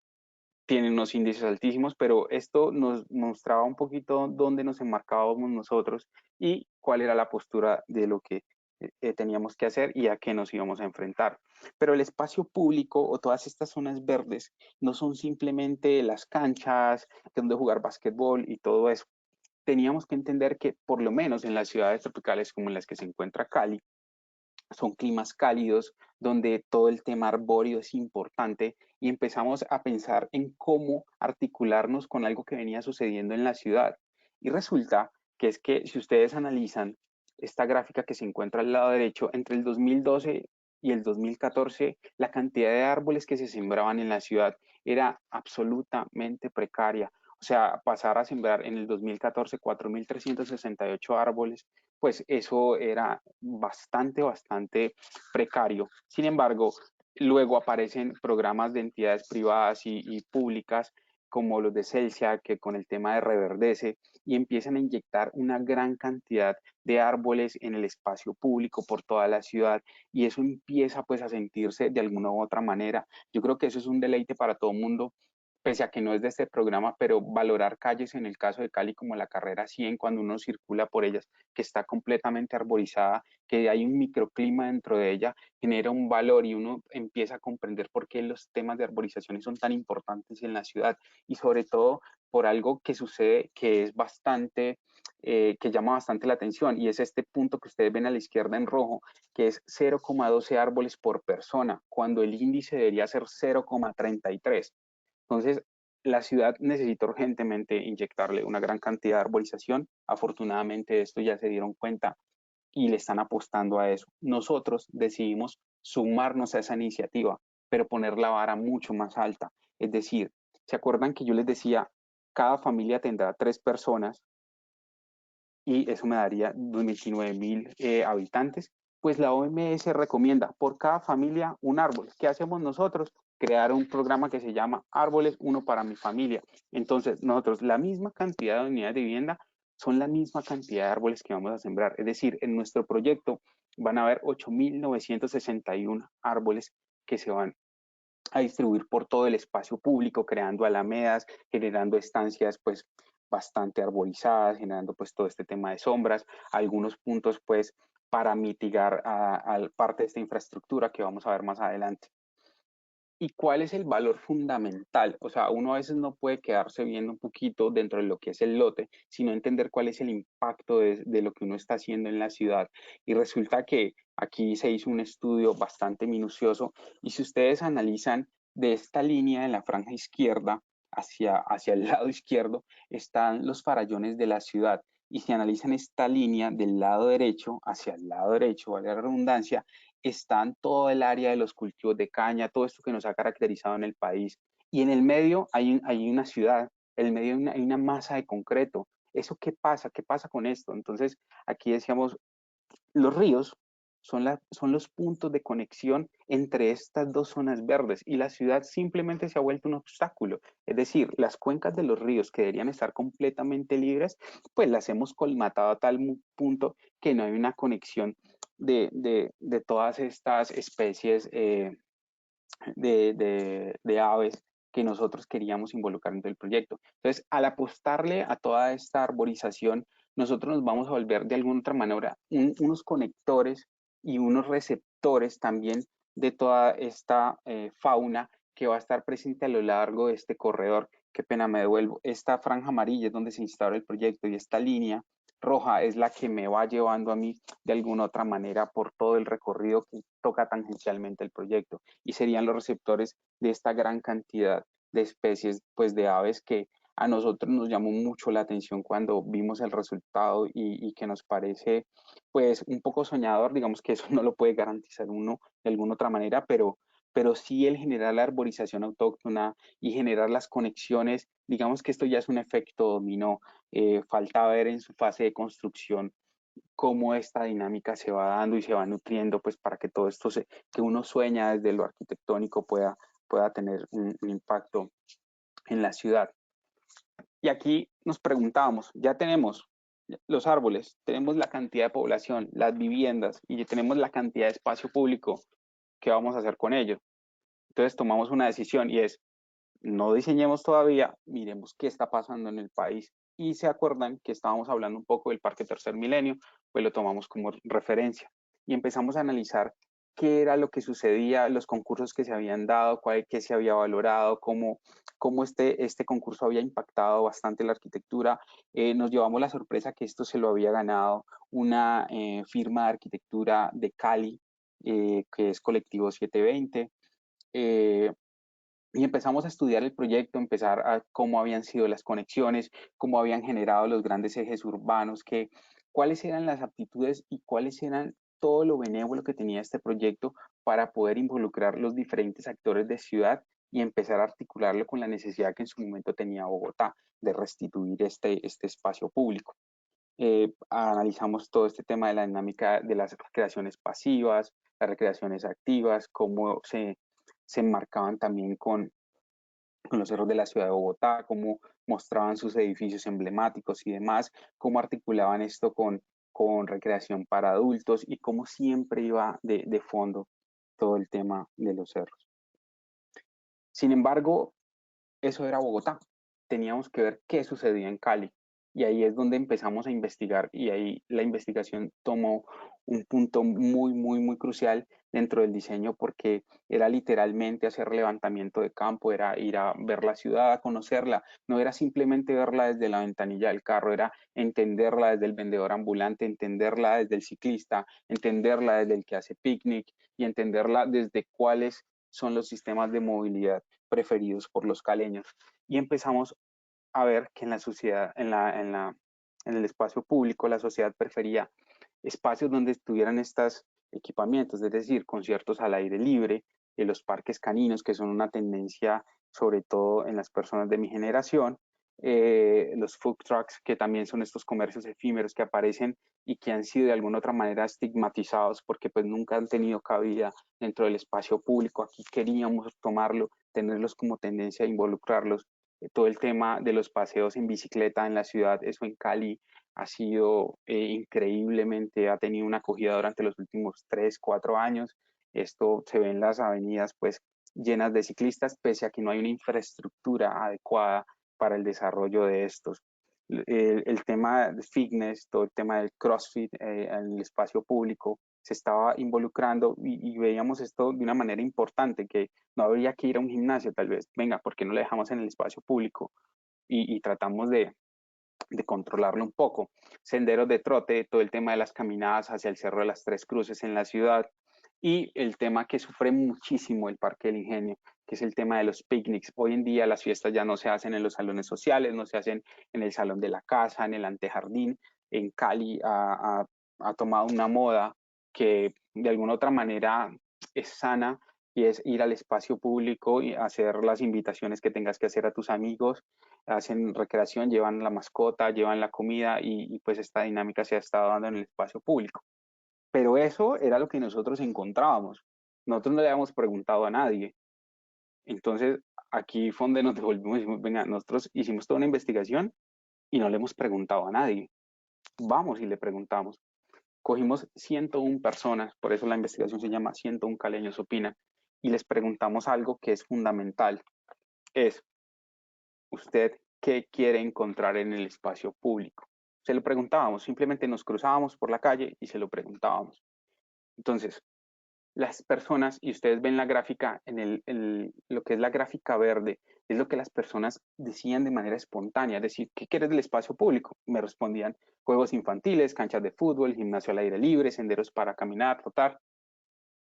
tienen unos índices altísimos, pero esto nos mostraba un poquito dónde nos enmarcábamos nosotros y cuál era la postura de lo que teníamos que hacer y a qué nos íbamos a enfrentar. Pero el espacio público o todas estas zonas verdes no son simplemente las canchas donde jugar básquetbol y todo eso. Teníamos que entender que por lo menos en las ciudades tropicales como en las que se encuentra Cali, son climas cálidos, donde todo el tema arbóreo es importante y empezamos a pensar en cómo articularnos con algo que venía sucediendo en la ciudad. Y resulta que es que si ustedes analizan esta gráfica que se encuentra al lado derecho, entre el 2012 y el 2014, la cantidad de árboles que se sembraban en la ciudad era absolutamente precaria. O sea, pasar a sembrar en el 2014 4.368 árboles, pues eso era bastante precario. Sin embargo, luego aparecen programas de entidades privadas y públicas como los de Celsia, que con el tema de Reverdece, y empiezan a inyectar una gran cantidad de árboles en el espacio público por toda la ciudad, y eso empieza pues a sentirse de alguna u otra manera. Yo creo que eso es un deleite para todo el mundo, pese a que no es de este programa, pero valorar calles en el caso de Cali como la carrera 100 cuando uno circula por ellas, que está completamente arborizada, que hay un microclima dentro de ella, genera un valor y uno empieza a comprender por qué los temas de arborización son tan importantes en la ciudad y sobre todo por algo que sucede que es bastante, que llama bastante la atención y es este punto que ustedes ven a la izquierda en rojo, que es 0,12 árboles por persona, cuando el índice debería ser 0,33. Entonces, la ciudad necesita urgentemente inyectarle una gran cantidad de arborización. Afortunadamente, esto ya se dieron cuenta y le están apostando a eso. Nosotros decidimos sumarnos a esa iniciativa, pero poner la vara mucho más alta. Es decir, ¿se acuerdan que yo les decía, cada familia tendrá 3 personas y eso me daría 29.000 habitantes? Pues la OMS recomienda por cada familia un árbol. ¿Qué hacemos nosotros? Crear un programa que se llama Árboles, uno para mi familia. Entonces, nosotros la misma cantidad de unidades de vivienda son la misma cantidad de árboles que vamos a sembrar. Es decir, en nuestro proyecto van a haber 8.961 árboles que se van a distribuir por todo el espacio público, creando alamedas, generando estancias pues bastante arborizadas, generando pues todo este tema de sombras, algunos puntos pues para mitigar a parte de esta infraestructura que vamos a ver más adelante. ¿Y cuál es el valor fundamental? O sea, uno a veces no puede quedarse viendo un poquito dentro de lo que es el lote, sino entender cuál es el impacto de lo que uno está haciendo en la ciudad. Y resulta que aquí se hizo un estudio bastante minucioso y si ustedes analizan de esta línea en la franja izquierda hacia el lado izquierdo, están los farallones de la ciudad. Y si analizan esta línea del lado derecho hacia el lado derecho, vale la redundancia, están todo el área de los cultivos de caña, todo esto que nos ha caracterizado en el país. Y en el medio hay una ciudad, en el medio hay una masa de concreto. ¿Eso qué pasa? ¿Qué pasa con esto? Entonces, aquí decíamos, los ríos son los puntos de conexión entre estas dos zonas verdes y la ciudad simplemente se ha vuelto un obstáculo. Es decir, las cuencas de los ríos que deberían estar completamente libres, pues las hemos colmatado a tal punto que no hay una conexión de todas estas especies de aves que nosotros queríamos involucrar en el proyecto. Entonces, al apostarle a toda esta arborización, nosotros nos vamos a volver de alguna otra manera unos conectores y unos receptores también de toda esta fauna que va a estar presente a lo largo de este corredor. Qué pena, me devuelvo. Esta franja amarilla es donde se instaura el proyecto y esta línea roja es la que me va llevando a mí de alguna otra manera por todo el recorrido que toca tangencialmente el proyecto y serían los receptores de esta gran cantidad de especies pues de aves que a nosotros nos llamó mucho la atención cuando vimos el resultado y que nos parece pues un poco soñador, digamos que eso no lo puede garantizar uno de alguna otra manera, pero sí el generar la arborización autóctona y generar las conexiones, digamos que esto ya es un efecto dominó. Falta ver en su fase de construcción cómo esta dinámica se va dando y se va nutriendo, pues para que todo esto que uno sueña desde lo arquitectónico pueda tener un impacto en la ciudad. Y aquí nos preguntábamos, ya tenemos los árboles, tenemos la cantidad de población, las viviendas y ya tenemos la cantidad de espacio público, ¿qué vamos a hacer con ello? Entonces tomamos una decisión y es, no diseñemos todavía, miremos qué está pasando en el país. Y se acuerdan que estábamos hablando un poco del Parque Tercer Milenio, pues lo tomamos como referencia y empezamos a analizar qué era lo que sucedía, los concursos que se habían dado, qué se había valorado, cómo este concurso había impactado bastante la arquitectura. Nos llevamos la sorpresa que esto se lo había ganado una firma de arquitectura de Cali, que es Colectivo 720. Y empezamos a estudiar el proyecto, empezar a cómo habían sido las conexiones, cómo habían generado los grandes ejes urbanos, cuáles eran las aptitudes y cuáles eran todo lo benévolo que tenía este proyecto para poder involucrar los diferentes actores de ciudad y empezar a articularlo con la necesidad que en su momento tenía Bogotá de restituir este espacio público. Analizamos todo este tema de la dinámica de las recreaciones pasivas, las recreaciones activas, cómo se enmarcaban también con los cerros de la ciudad de Bogotá, cómo mostraban sus edificios emblemáticos y demás, cómo articulaban esto con recreación para adultos y cómo siempre iba de fondo todo el tema de los cerros. Sin embargo, eso era Bogotá. Teníamos que ver qué sucedía en Cali. Y ahí es donde empezamos a investigar y ahí la investigación tomó un punto muy crucial dentro del diseño porque era literalmente hacer levantamiento de campo, era ir a ver la ciudad, a conocerla. No era simplemente verla desde la ventanilla del carro, era entenderla desde el vendedor ambulante, entenderla desde el ciclista, entenderla desde el que hace picnic y entenderla desde cuáles son los sistemas de movilidad preferidos por los caleños. Y empezamos a ver que en la sociedad, en el espacio público, la sociedad prefería espacios donde estuvieran estos equipamientos, es decir, conciertos al aire libre, los parques caninos, que son una tendencia sobre todo en las personas de mi generación, los food trucks, que también son estos comercios efímeros que aparecen y que han sido de alguna otra manera estigmatizados porque pues nunca han tenido cabida dentro del espacio público. Aquí queríamos tomarlo, tenerlos como tendencia a involucrarlos. Todo el tema de los paseos en bicicleta en la ciudad, eso en Cali ha sido increíblemente, ha tenido una acogida durante los últimos 3, 4 años. Esto se ve en las avenidas pues llenas de ciclistas, pese a que no hay una infraestructura adecuada para el desarrollo de estos. El tema de fitness, todo el tema del CrossFit en el espacio público, se estaba involucrando y veíamos esto de una manera importante, que no habría que ir a un gimnasio tal vez, venga, ¿por qué no lo dejamos en el espacio público? Y tratamos de controlarlo un poco. Senderos de trote, todo el tema de las caminadas hacia el Cerro de las Tres Cruces en la ciudad y el tema que sufre muchísimo el Parque del Ingenio, que es el tema de los picnics. Hoy en día las fiestas ya no se hacen en los salones sociales, no se hacen en el salón de la casa, en el antejardín. En Cali ha tomado una moda que de alguna otra manera es sana y es ir al espacio público y hacer las invitaciones que tengas que hacer a tus amigos, hacen recreación, llevan la mascota, llevan la comida y pues esta dinámica se ha estado dando en el espacio público. Pero eso era lo que nosotros encontrábamos. Nosotros no le habíamos preguntado a nadie. Entonces, aquí fue donde nos devolvimos y dijimos, venga, nosotros hicimos toda una investigación y no le hemos preguntado a nadie. Vamos y le preguntamos. Cogimos 101 personas, por eso la investigación se llama 101 caleños opinan, y les preguntamos algo que es fundamental. Es, ¿usted qué quiere encontrar en el espacio público? Se lo preguntábamos, simplemente nos cruzábamos por la calle y se lo preguntábamos. Entonces, las personas, y ustedes ven la gráfica, lo que es la gráfica verde, es lo que las personas decían de manera espontánea, es decir, ¿qué quieres del espacio público? Me respondían juegos infantiles, canchas de fútbol, gimnasio al aire libre, senderos para caminar, trotar.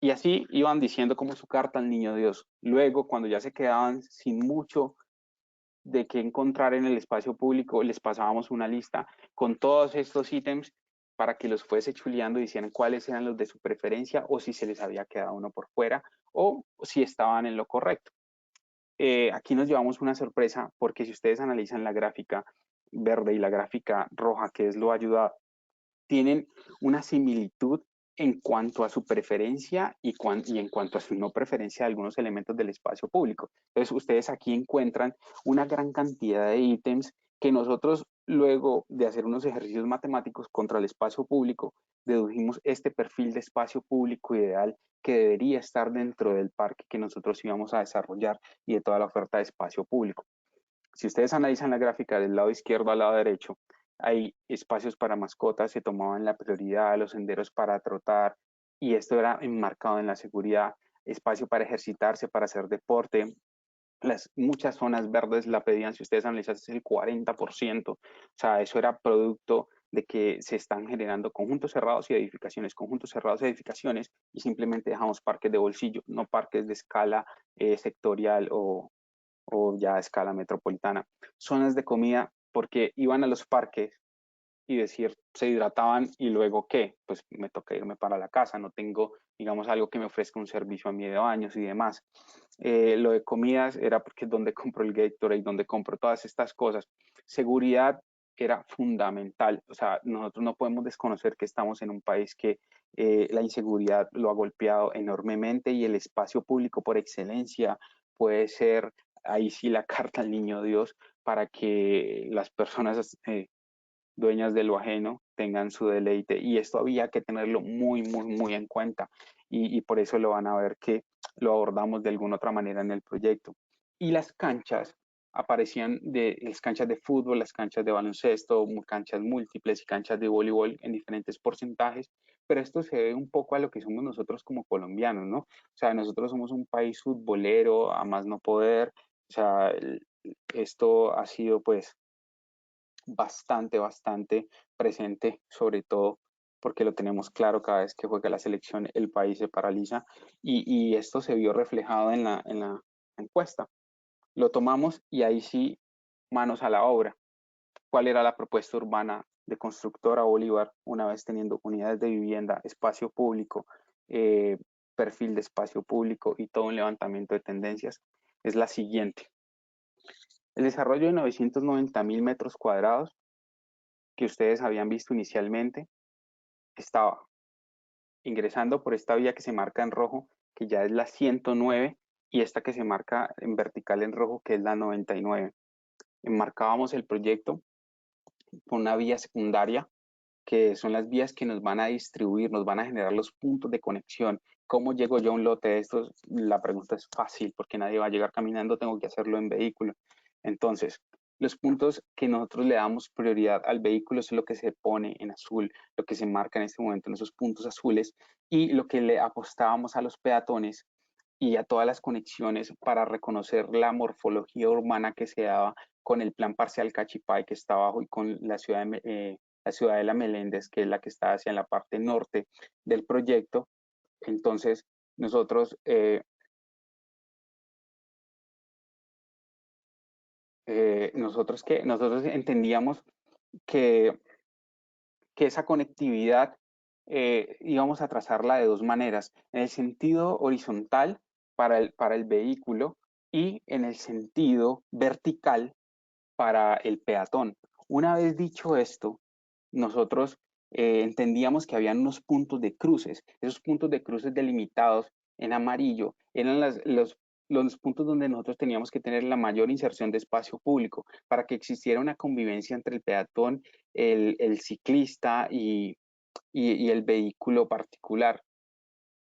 Y así iban diciendo como su carta al niño Dios. Luego, cuando ya se quedaban sin mucho de qué encontrar en el espacio público, les pasábamos una lista con todos estos ítems para que los fuese chuleando y dicieran cuáles eran los de su preferencia o si se les había quedado uno por fuera o si estaban en lo correcto. Aquí nos llevamos una sorpresa porque si ustedes analizan la gráfica verde y la gráfica roja, que es lo ayudado, tienen una similitud en cuanto a su preferencia y en cuanto a su no preferencia de algunos elementos del espacio público. Entonces, ustedes aquí encuentran una gran cantidad de ítems que nosotros, luego de hacer unos ejercicios matemáticos contra el espacio público, dedujimos este perfil de espacio público ideal que debería estar dentro del parque que nosotros íbamos a desarrollar y de toda la oferta de espacio público. Si ustedes analizan la gráfica del lado izquierdo al lado derecho, hay espacios para mascotas, se tomaban la prioridad, los senderos para trotar, y esto era enmarcado en la seguridad, espacio para ejercitarse, para hacer deporte. Muchas zonas verdes la pedían, si ustedes analizan, es el 40%, o sea, eso era producto de que se están generando conjuntos cerrados y edificaciones, y simplemente dejamos parques de bolsillo, no parques de escala sectorial o ya a escala metropolitana. Zonas de comida, porque iban a los parques y decir, se hidrataban y luego ¿qué? Pues me toca irme para la casa, no tengo, digamos, algo que me ofrezca un servicio a mí de baños y demás. Lo de comidas era porque es donde compro el Gatorade, donde compro todas estas cosas. Seguridad era fundamental, o sea, nosotros no podemos desconocer que estamos en un país que la inseguridad lo ha golpeado enormemente y el espacio público por excelencia puede ser ahí sí la carta al niño Dios para que las personas dueñas de lo ajeno tengan su deleite, y esto había que tenerlo muy en cuenta, y por eso lo van a ver que lo abordamos de alguna otra manera en el proyecto. Y las canchas aparecían las canchas de fútbol, las canchas de baloncesto, canchas múltiples y canchas de voleibol en diferentes porcentajes, pero esto se debe un poco a lo que somos nosotros como colombianos, ¿no? O sea, nosotros somos un país futbolero, a más no poder, o sea, esto ha sido pues bastante presente, sobre todo porque lo tenemos claro cada vez que juega la selección, el país se paraliza, y esto se vio reflejado en la encuesta. Lo tomamos y ahí sí, manos a la obra. ¿Cuál era la propuesta urbana de Constructora Bolívar una vez teniendo unidades de vivienda, espacio público, perfil de espacio público y todo un levantamiento de tendencias? Es la siguiente. El desarrollo de 990.000 metros cuadrados que ustedes habían visto inicialmente estaba ingresando por esta vía que se marca en rojo, que ya es la 109, y esta que se marca en vertical en rojo, que es la 99. Enmarcábamos el proyecto por una vía secundaria, que son las vías que nos van a distribuir, nos van a generar los puntos de conexión. ¿Cómo llego yo a un lote de estos? La pregunta es fácil, porque nadie va a llegar caminando, tengo que hacerlo en vehículo. Entonces, los puntos que nosotros le damos prioridad al vehículo es lo que se pone en azul, lo que se marca en este momento en esos puntos azules, y lo que le apostábamos a los peatones y a todas las conexiones para reconocer la morfología urbana que se daba con el plan parcial Cachipay que está abajo, y con la ciudad de La Meléndez, que es la que está hacia la parte norte del proyecto. Entonces, nosotros nosotros entendíamos que esa conectividad íbamos a trazarla de dos maneras: en el sentido horizontal para el vehículo y en el sentido vertical para el peatón. Una vez dicho esto, nosotros entendíamos que habían unos puntos de cruces. Esos puntos de cruces delimitados en amarillo eran los puntos donde nosotros teníamos que tener la mayor inserción de espacio público para que existiera una convivencia entre el peatón, el ciclista y el vehículo particular.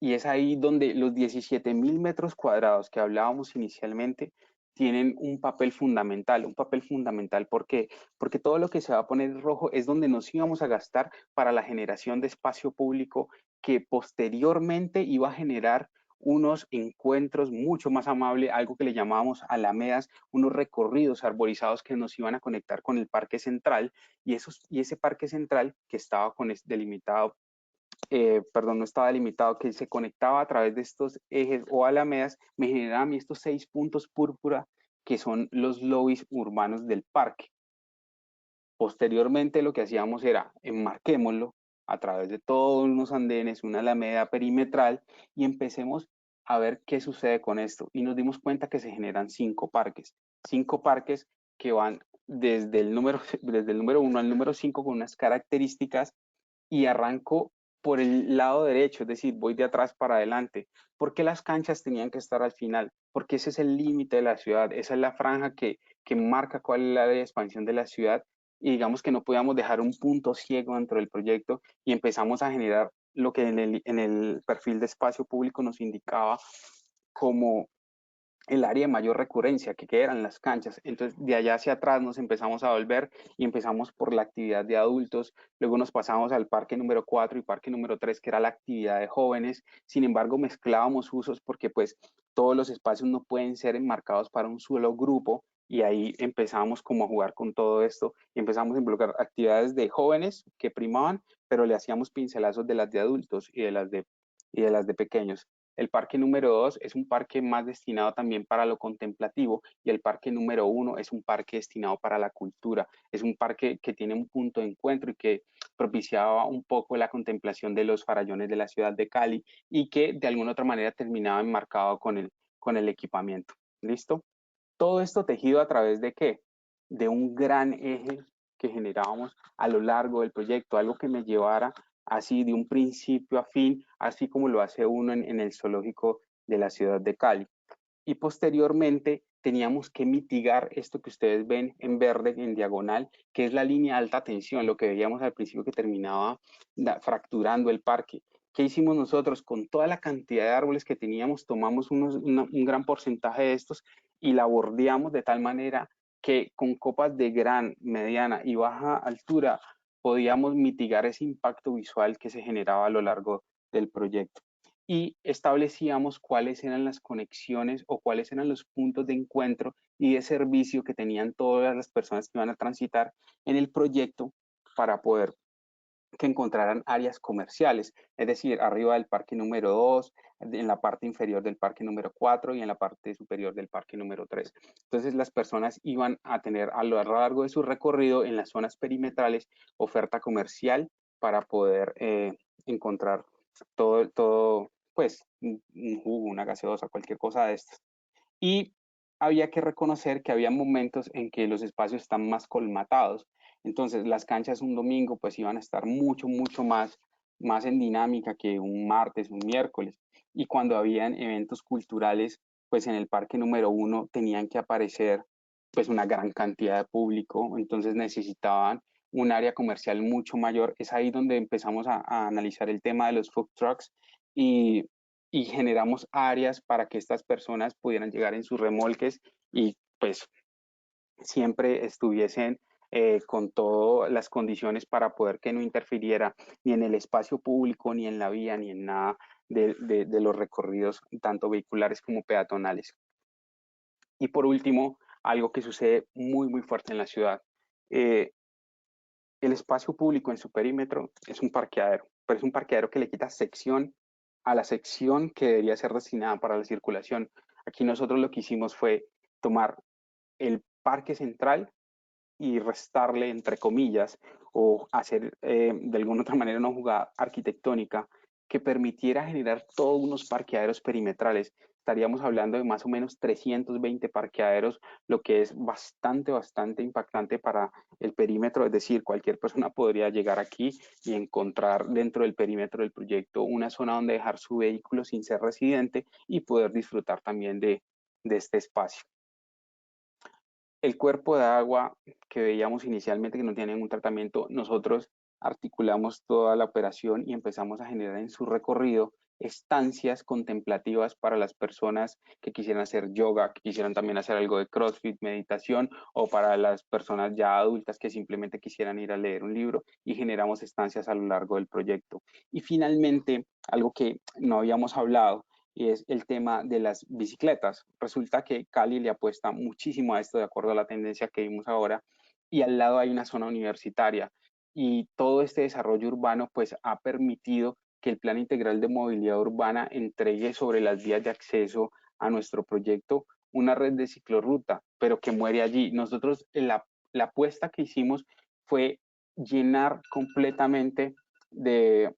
Y es ahí donde los 17.000 metros cuadrados que hablábamos inicialmente tienen un papel fundamental. ¿Por qué? Porque todo lo que se va a poner rojo es donde nos íbamos a gastar para la generación de espacio público, que posteriormente iba a generar unos encuentros mucho más amables, algo que le llamábamos alamedas, unos recorridos arborizados que nos iban a conectar con el parque central, y ese parque central que estaba delimitado, no estaba delimitado, que se conectaba a través de estos ejes o alamedas, me generaban a mí estos 6 puntos púrpura que son los lobbies urbanos del parque. Posteriormente lo que hacíamos era enmarquémoslo a través de todos unos andenes, una alameda perimetral, y empecemos a ver qué sucede con esto. Y nos dimos cuenta que se generan 5 parques que van desde el número 1 al número 5 con unas características, y arranco por el lado derecho, es decir, voy de atrás para adelante. ¿Por qué las canchas tenían que estar al final? Porque ese es el límite de la ciudad, esa es la franja que marca cuál es la área de expansión de la ciudad, y digamos que no podíamos dejar un punto ciego dentro del proyecto, y empezamos a generar lo que en el perfil de espacio público nos indicaba como el área de mayor recurrencia, que eran las canchas. Entonces, de allá hacia atrás nos empezamos a volver y empezamos por la actividad de adultos, luego nos pasamos al parque número 4 y parque número 3, que era la actividad de jóvenes. Sin embargo, mezclábamos usos porque pues todos los espacios no pueden ser enmarcados para un solo grupo, y ahí empezamos como a jugar con todo esto y empezamos a involucrar actividades de jóvenes que primaban, pero le hacíamos pincelazos de las de adultos y de las de pequeños. El parque número 2 es un parque más destinado también para lo contemplativo, y el parque número 1 es un parque destinado para la cultura. Es un parque que tiene un punto de encuentro y que propiciaba un poco la contemplación de los farallones de la ciudad de Cali, y que de alguna otra manera terminaba enmarcado con el equipamiento. ¿Listo? Todo esto tejido a través de ¿qué? De un gran eje que generábamos a lo largo del proyecto, algo que me llevara así de un principio a fin, así como lo hace uno en el zoológico de la ciudad de Cali. Y posteriormente teníamos que mitigar esto que ustedes ven en verde, en diagonal, que es la línea de alta tensión, lo que veíamos al principio que terminaba fracturando el parque. ¿Qué hicimos nosotros? Con toda la cantidad de árboles que teníamos, tomamos un gran porcentaje de estos y la bordeamos de tal manera que con copas de gran, mediana y baja altura podíamos mitigar ese impacto visual que se generaba a lo largo del proyecto. Y establecíamos cuáles eran las conexiones o cuáles eran los puntos de encuentro y de servicio que tenían todas las personas que iban a transitar en el proyecto para poder que encontraran áreas comerciales, es decir, arriba del parque número 2, en la parte inferior del parque número 4 y en la parte superior del parque número 3. Entonces las personas iban a tener a lo largo de su recorrido en las zonas perimetrales oferta comercial para poder encontrar todo, pues un jugo, una gaseosa, cualquier cosa de estas. Y había que reconocer que había momentos en que los espacios están más colmatados. Entonces, las canchas un domingo pues iban a estar mucho más en dinámica que un martes, un miércoles. Y cuando habían eventos culturales, pues en el parque número 1 tenían que aparecer pues una gran cantidad de público, entonces necesitaban un área comercial mucho mayor. Es ahí donde empezamos a analizar el tema de los food trucks, y generamos áreas para que estas personas pudieran llegar en sus remolques y pues siempre estuviesen con todas las condiciones para poder que no interfiriera ni en el espacio público, ni en la vía, ni en nada de los recorridos, tanto vehiculares como peatonales. Y por último, algo que sucede muy fuerte en la ciudad. El espacio público en su perímetro es un parqueadero, pero es un parqueadero que le quita sección a la sección que debería ser destinada para la circulación. Aquí nosotros lo que hicimos fue tomar el parque central y restarle, entre comillas, o hacer de alguna otra manera una jugada arquitectónica que permitiera generar todos unos parqueaderos perimetrales. Estaríamos hablando de más o menos 320 parqueaderos, lo que es bastante impactante para el perímetro, es decir, cualquier persona podría llegar aquí y encontrar dentro del perímetro del proyecto una zona donde dejar su vehículo sin ser residente y poder disfrutar también de este espacio. El cuerpo de agua que veíamos inicialmente que no tenía ningún tratamiento, nosotros articulamos toda la operación y empezamos a generar en su recorrido estancias contemplativas para las personas que quisieran hacer yoga, que quisieran también hacer algo de CrossFit, meditación, o para las personas ya adultas que simplemente quisieran ir a leer un libro, y generamos estancias a lo largo del proyecto. Y finalmente, algo que no habíamos hablado, y es el tema de las bicicletas. Resulta que Cali le apuesta muchísimo a esto de acuerdo a la tendencia que vimos ahora, y al lado hay una zona universitaria, y todo este desarrollo urbano pues ha permitido que el Plan Integral de Movilidad Urbana entregue sobre las vías de acceso a nuestro proyecto una red de ciclorruta, pero que muere allí. Nosotros la apuesta que hicimos fue llenar completamente de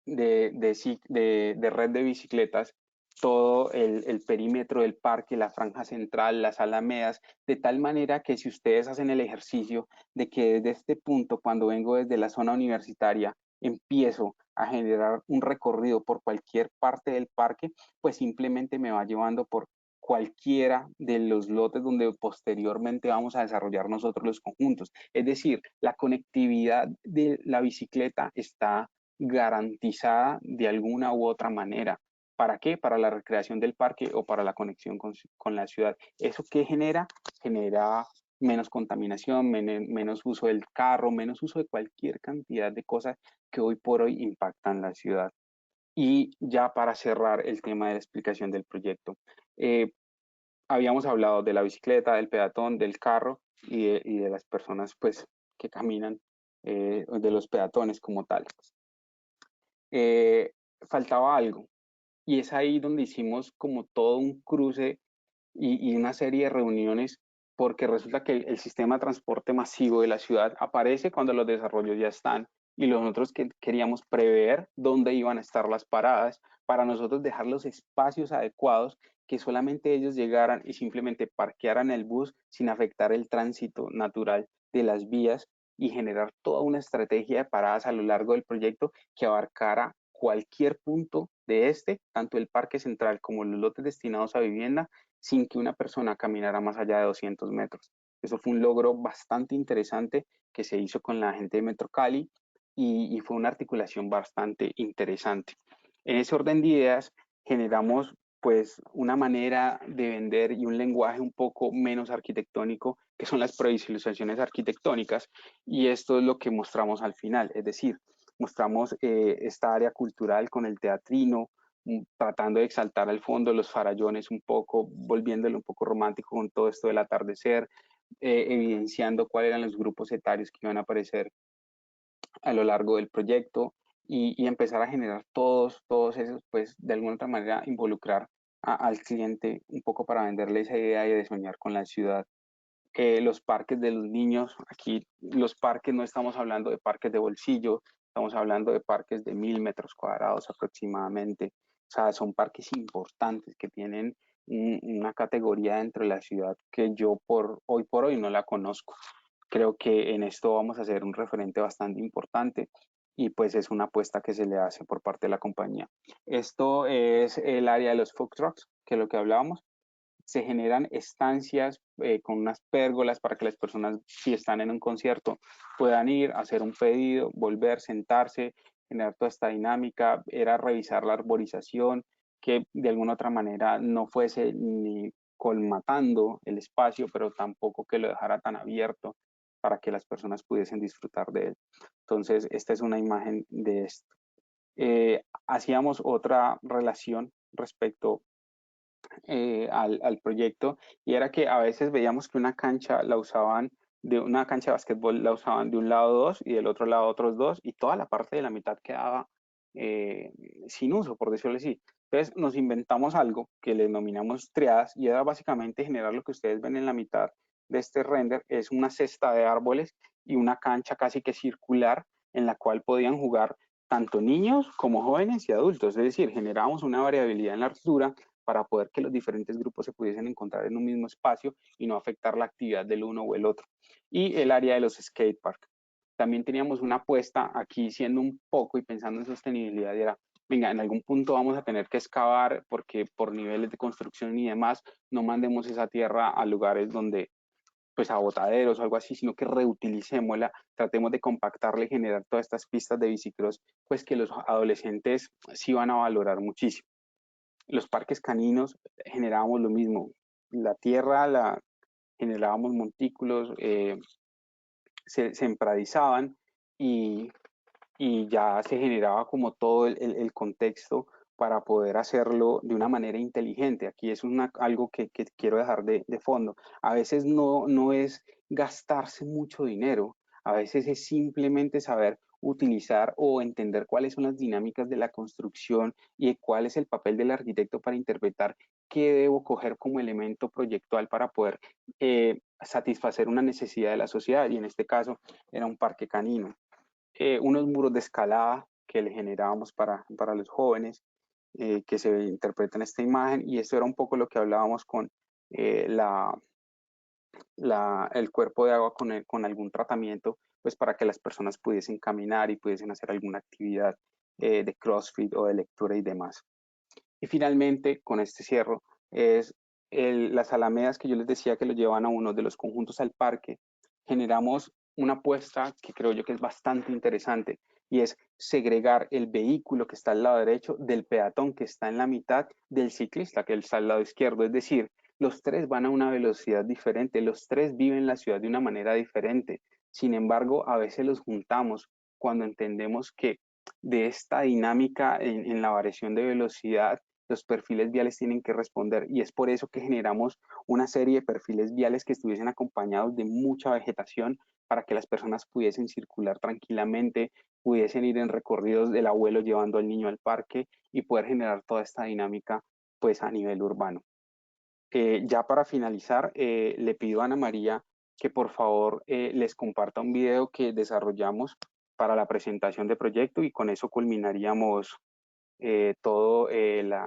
red de bicicletas todo el perímetro del parque, la franja central, las alamedas, de tal manera que si ustedes hacen el ejercicio de que desde este punto, cuando vengo desde la zona universitaria, empiezo a generar un recorrido por cualquier parte del parque, pues simplemente me va llevando por cualquiera de los lotes donde posteriormente vamos a desarrollar nosotros los conjuntos. Es decir, la conectividad de la bicicleta está garantizada de alguna u otra manera. ¿Para qué? Para la recreación del parque o para la conexión con la ciudad. ¿Eso qué genera? Genera menos contaminación, menos uso del carro, menos uso de cualquier cantidad de cosas que hoy por hoy impactan la ciudad. Y ya para cerrar el tema de la explicación del proyecto, habíamos hablado de la bicicleta, del peatón, del carro y de las personas pues, que caminan, de los peatones como tal. Faltaba algo, y es ahí donde hicimos como todo un cruce y una serie de reuniones, porque resulta que el sistema de transporte masivo de la ciudad aparece cuando los desarrollos ya están, y nosotros que queríamos prever dónde iban a estar las paradas para nosotros dejar los espacios adecuados, que solamente ellos llegaran y simplemente parquearan el bus sin afectar el tránsito natural de las vías, y generar toda una estrategia de paradas a lo largo del proyecto que abarcara cualquier punto de tanto el parque central como los lotes destinados a vivienda, sin que una persona caminara más allá de 200 metros. Eso fue un logro bastante interesante que se hizo con la gente de Metro Cali, y fue una articulación bastante interesante. En ese orden de ideas generamos pues una manera de vender y un lenguaje un poco menos arquitectónico, que son las previsualizaciones arquitectónicas, y esto es lo que mostramos al final, es decir, mostramos esta área cultural con el teatrino, tratando de exaltar al fondo los farallones un poco, volviéndolo un poco romántico con todo esto del atardecer, evidenciando cuáles eran los grupos etarios que iban a aparecer a lo largo del proyecto, y empezar a generar todos esos, pues de alguna otra manera involucrar al cliente un poco para venderle esa idea de soñar con la ciudad. Los parques de los niños, aquí los parques no estamos hablando de parques de bolsillo, estamos hablando de parques de 1000 metros cuadrados aproximadamente. O sea, son parques importantes que tienen una categoría dentro de la ciudad que yo hoy por hoy no la conozco. Creo que en esto vamos a hacer un referente bastante importante, y pues es una apuesta que se le hace por parte de la compañía. Esto es el área de los food trucks, que es lo que hablábamos. Se generan estancias con unas pérgolas para que las personas, si están en un concierto, puedan ir, hacer un pedido, volver, sentarse, generar toda esta dinámica. Era revisar la arborización, que de alguna otra manera no fuese ni colmatando el espacio, pero tampoco que lo dejara tan abierto para que las personas pudiesen disfrutar de él. Entonces, esta es una imagen de esto. Hacíamos otra relación respecto al proyecto, y era que a veces veíamos que una cancha la usaban, de una cancha de básquetbol la usaban de un lado dos y del otro lado otros dos, y toda la parte de la mitad quedaba sin uso, por decirlo así. Entonces nos inventamos algo que le denominamos triadas, y era básicamente generar lo que ustedes ven en la mitad de este render, es una cesta de árboles y una cancha casi que circular en la cual podían jugar tanto niños como jóvenes y adultos. Es decir, generábamos una variabilidad en la altura para poder que los diferentes grupos se pudiesen encontrar en un mismo espacio y no afectar la actividad del uno o el otro. Y el área de los skate park. También teníamos una apuesta aquí, siendo un poco y pensando en sostenibilidad, y era, venga, en algún punto vamos a tener que excavar porque por niveles de construcción y demás, no mandemos esa tierra a lugares donde, pues a botaderos o algo así, sino que reutilicémosla, tratemos de compactarla y generar todas estas pistas de bicicross, pues que los adolescentes sí van a valorar muchísimo. Los parques caninos generábamos lo mismo. La tierra la generábamos montículos, se empradizaban, y ya se generaba como todo el contexto para poder hacerlo de una manera inteligente. Aquí es algo que quiero dejar de fondo. A veces no es gastarse mucho dinero, a veces es simplemente saber utilizar o entender cuáles son las dinámicas de la construcción y cuál es el papel del arquitecto para interpretar qué debo coger como elemento proyectual para poder satisfacer una necesidad de la sociedad, y en este caso era un parque canino. unos muros de escalada que le generábamos para los jóvenes, que se interpretan esta imagen, y esto era un poco lo que hablábamos con el cuerpo de agua con algún tratamiento, pues para que las personas pudiesen caminar y pudiesen hacer alguna actividad de CrossFit o de lectura y demás. Y finalmente, con este cierro, es las alamedas que yo les decía que lo llevan a uno de los conjuntos al parque. Generamos una apuesta que creo yo que es bastante interesante, y es segregar el vehículo que está al lado derecho del peatón que está en la mitad del ciclista que está al lado izquierdo. Es decir, los tres van a una velocidad diferente, los tres viven la ciudad de una manera diferente. Sin embargo, a veces los juntamos cuando entendemos que de esta dinámica en la variación de velocidad, los perfiles viales tienen que responder, y es por eso que generamos una serie de perfiles viales que estuviesen acompañados de mucha vegetación para que las personas pudiesen circular tranquilamente, pudiesen ir en recorridos del abuelo llevando al niño al parque y poder generar toda esta dinámica pues a nivel urbano. Ya para finalizar, le pido a Ana María que por favor les comparta un video que desarrollamos para la presentación de proyecto, y con eso culminaríamos toda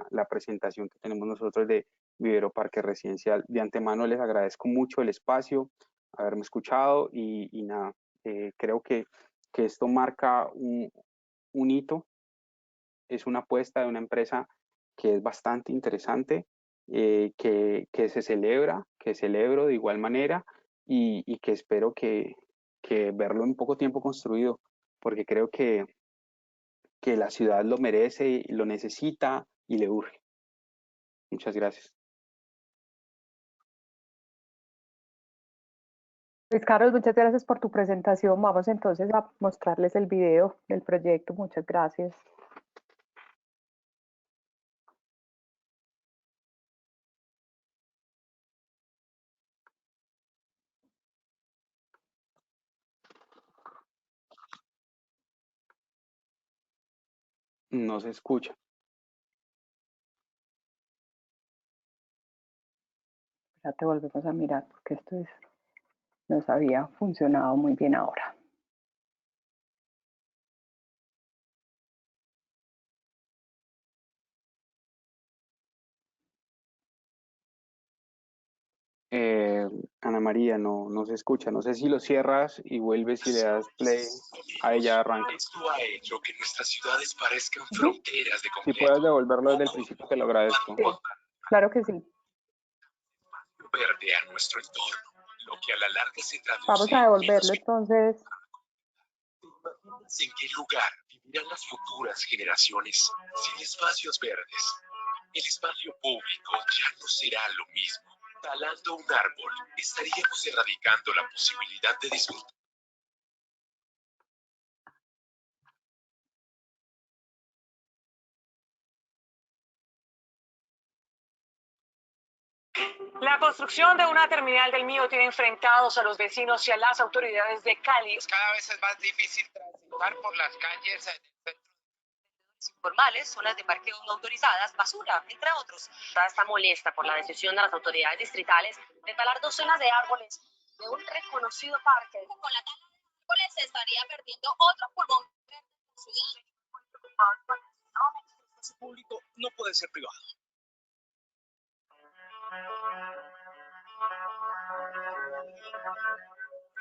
la presentación que tenemos nosotros de Vivero Parque Residencial. De antemano les agradezco mucho el espacio, haberme escuchado, y nada, creo que esto marca un hito, es una apuesta de una empresa que es bastante interesante, que se celebra, que celebro de igual manera, y que espero que verlo en poco tiempo construido, porque creo que la ciudad lo merece, lo necesita y le urge. Muchas gracias. Luis Carlos, muchas gracias por tu presentación. Vamos entonces a mostrarles el video del proyecto. Muchas gracias. No se escucha. Ya te volvemos a mirar porque esto nos había funcionado muy bien ahora. Ana María, no se escucha. No sé si lo cierras y vuelves y le das play. A ella arranca. Esto ha hecho que nuestras ciudades parezcan fronteras de Si concreto. puedes devolverlo desde el principio, te lo agradezco. Sí, claro que sí. Verde a nuestro entorno, lo que a la larga se traduce Vamos a devolverlo entonces. ¿En qué lugar vivirán las futuras generaciones sin espacios verdes? El espacio público ya no será lo mismo. Talando un árbol, estaríamos erradicando la posibilidad de disfrutar. La construcción de una terminal del Mío tiene enfrentados a los vecinos y a las autoridades de Cali. Cada vez es más difícil transitar por las calles informales, zonas de parqueo no autorizadas, basura, entre otros. Está molesta por la decisión de las autoridades distritales de talar docenas de árboles de un reconocido parque. Con la tala de árboles se estaría perdiendo otro pulmón de la ciudad. El espacio público no puede ser privado.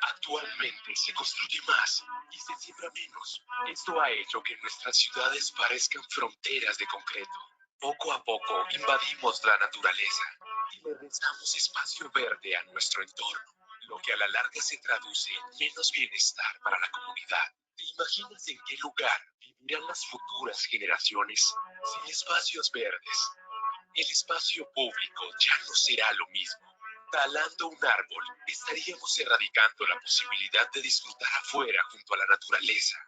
Actualmente se construye más y se siembra menos. Esto ha hecho que nuestras ciudades parezcan fronteras de concreto. Poco a poco invadimos la naturaleza y le restamos espacio verde a nuestro entorno, lo que a la larga se traduce en menos bienestar para la comunidad. ¿Te imaginas en qué lugar vivirán las futuras generaciones sin espacios verdes? El espacio público ya no será lo mismo. Talando un árbol, estaríamos erradicando la posibilidad de disfrutar afuera junto a la naturaleza.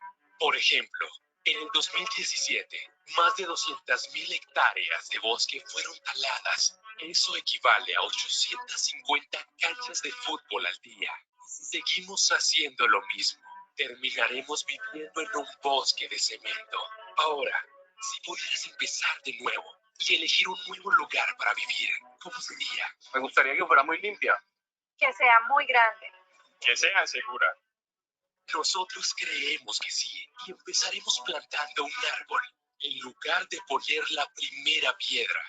Por ejemplo, en el 2017, más de 200.000 hectáreas de bosque fueron taladas. Eso equivale a 850 canchas de fútbol al día. Si seguimos haciendo lo mismo, terminaremos viviendo en un bosque de cemento. Ahora, si pudieras empezar de nuevo y elegir un nuevo lugar para vivir, ¿cómo sería? Me gustaría que fuera muy limpia, Que sea muy grande. que sea segura, Nosotros creemos que sí y empezaremos plantando un árbol en lugar de poner la primera piedra.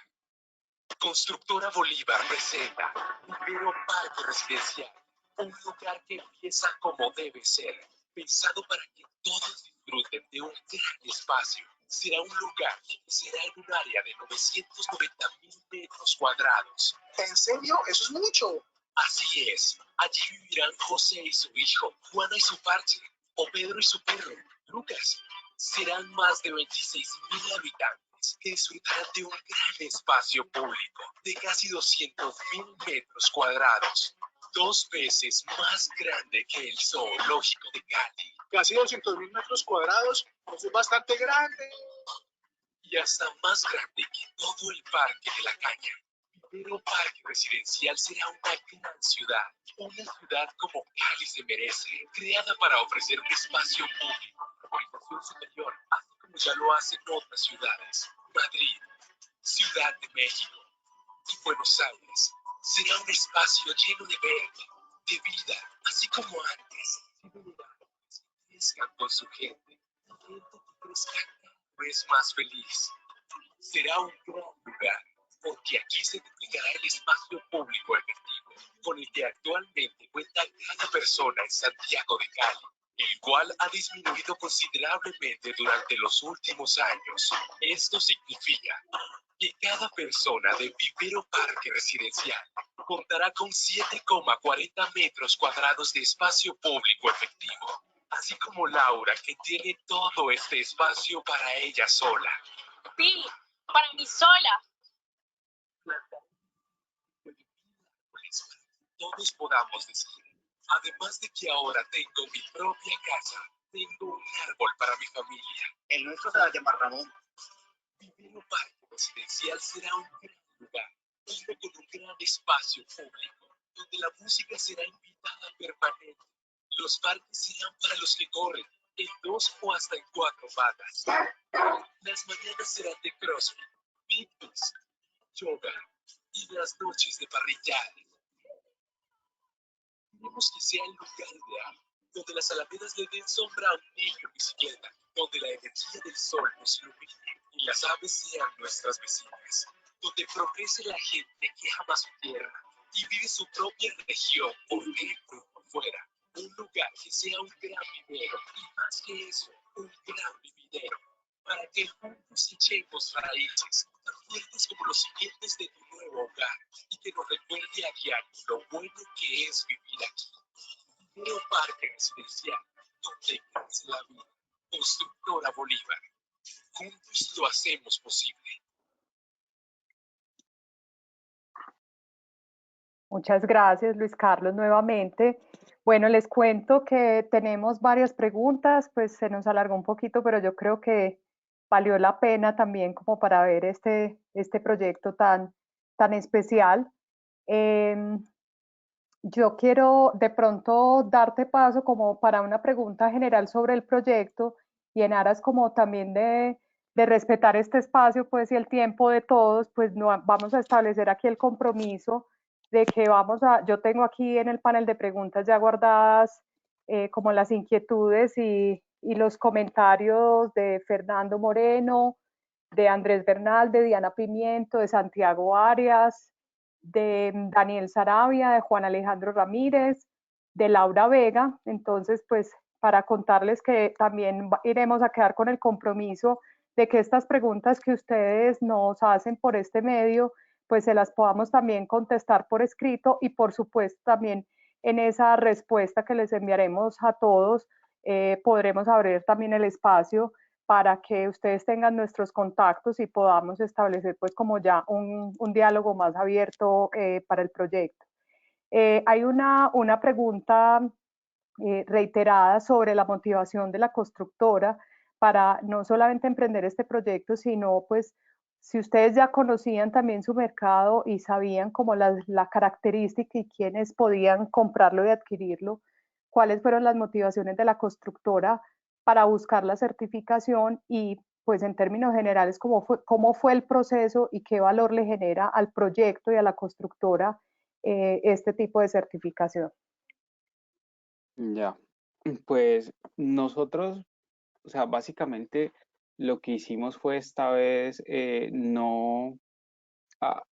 Constructora Bolívar presenta Vivero Parque Residencial, un lugar que empieza como debe ser, pensado para que todos disfruten de un gran espacio. Será un lugar que será en un área de 990,000 metros cuadrados. ¿En serio? Eso es mucho. Así es, allí vivirán José y su hijo, Juana y su parche, o Pedro y su perro, Lucas. Serán más de 26,000 habitantes que disfrutarán de un gran espacio público de casi 200,000 metros cuadrados, 2 veces más grande que el zoológico de Cali. Casi 200,000 metros cuadrados. Eso es bastante grande. Y hasta más grande que todo el Parque de la Caña. Vivero Parque Residencial será una gran ciudad, una ciudad como Cali se merece, creada para ofrecer un espacio público, urbanización superior, así como ya lo hacen otras ciudades. Madrid, Ciudad de México y Buenos Aires será un espacio lleno de verde, de vida, así como antes, lleno de árboles que crezcan con su gente, y gente que crezca cada vez más feliz. Será un gran lugar, porque aquí se duplicará el espacio público efectivo, con el que actualmente cuenta cada persona en Santiago de Cali, el cual ha disminuido considerablemente durante los últimos años. Esto significa que cada persona de Vivero Parque Residencial contará con 7,40 metros cuadrados de espacio público efectivo, así como Laura, que tiene todo este espacio para ella sola. Sí, para mí sola. Pues, todos podamos decir, además de que ahora tengo mi propia casa, tengo un árbol para mi familia. El nuestro se va a llamar Ramón. Vivero Parque Residencial será un gran lugar, uno con un gran espacio público, donde la música será invitada permanente. Los parques serán para los que corren, en 2 o hasta en 4 patas. Las mañanas serán de crossfit, fitness, yoga y las noches de parrilladas. Queremos que sea el lugar ideal, donde las alamedas le den sombra a un niño en bicicleta, donde la energía del sol nos ilumine y las aves sean nuestras vecinas, donde progrese la gente que ama su tierra y vive su propia región por dentro y por fuera. Un lugar que sea un gran vivero y más que eso, un gran vividero, para que juntos echemos raíces, tan fuertes como los simientes de tu nuevo hogar y que nos recuerde a diario lo bueno que es vivir aquí. Vivero Parque Residencial, donde crece la vida. Constructora Bolívar. Juntos lo hacemos posible. Muchas gracias, Luis Carlos, nuevamente. Bueno, les cuento que tenemos varias preguntas, pues se nos alargó un poquito, pero yo creo que valió la pena también como para ver este proyecto tan especial. Yo quiero de pronto darte paso como para una pregunta general sobre el proyecto y en aras como también de respetar este espacio pues y el tiempo de todos, pues no, vamos a establecer aquí el compromiso de que yo tengo aquí en el panel de preguntas ya guardadas como las inquietudes y los comentarios de Fernando Moreno, de Andrés Bernal, de Diana Pimiento, de Santiago Arias, de Daniel Sarabia, de Juan Alejandro Ramírez, de Laura Vega. Entonces, pues para contarles que también iremos a quedar con el compromiso de que estas preguntas que ustedes nos hacen por este medio, pues se las podamos también contestar por escrito y por supuesto también en esa respuesta que les enviaremos a todos, podremos abrir también el espacio para que ustedes tengan nuestros contactos y podamos establecer pues como ya un diálogo más abierto para el proyecto. Hay una pregunta reiterada sobre la motivación de la constructora para no solamente emprender este proyecto, sino pues si ustedes ya conocían también su mercado y sabían como la característica y quiénes podían comprarlo y adquirirlo, cuáles fueron las motivaciones de la constructora para buscar la certificación y pues en términos generales cómo fue el proceso y qué valor le genera al proyecto y a la constructora este tipo de certificación. Ya. Pues nosotros, o sea, básicamente lo que hicimos fue esta vez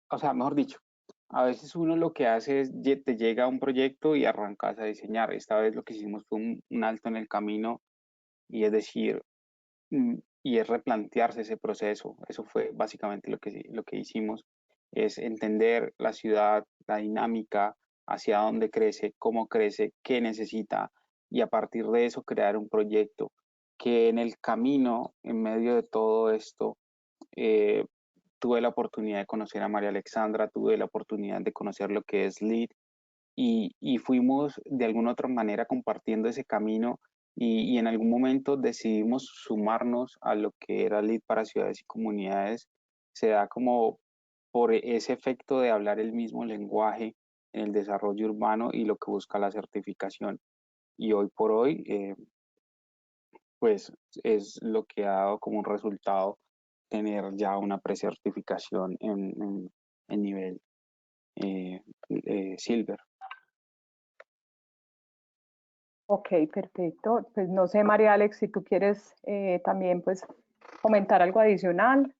o sea, mejor dicho, a veces uno lo que hace es, te llega un proyecto y arrancas a diseñar. Esta vez lo que hicimos fue un alto en el camino y es decir, y es replantearse ese proceso. Eso fue básicamente lo que hicimos, es entender la ciudad, la dinámica, hacia dónde crece, qué necesita, y a partir de eso crear un proyecto que en el camino, en medio de todo esto, eh, tuve la oportunidad de conocer a María Alexandra, tuve la oportunidad de conocer lo que es LEED y fuimos de alguna otra manera compartiendo ese camino y en algún momento decidimos sumarnos a lo que era LEED para ciudades y comunidades. Se da como por ese efecto de hablar el mismo lenguaje en el desarrollo urbano y lo que busca la certificación. Y hoy por hoy, pues es lo que ha dado como un resultado tener ya una precertificación en nivel Silver. Ok, perfecto. Pues no sé, María Alex, si tú quieres también pues comentar algo adicional.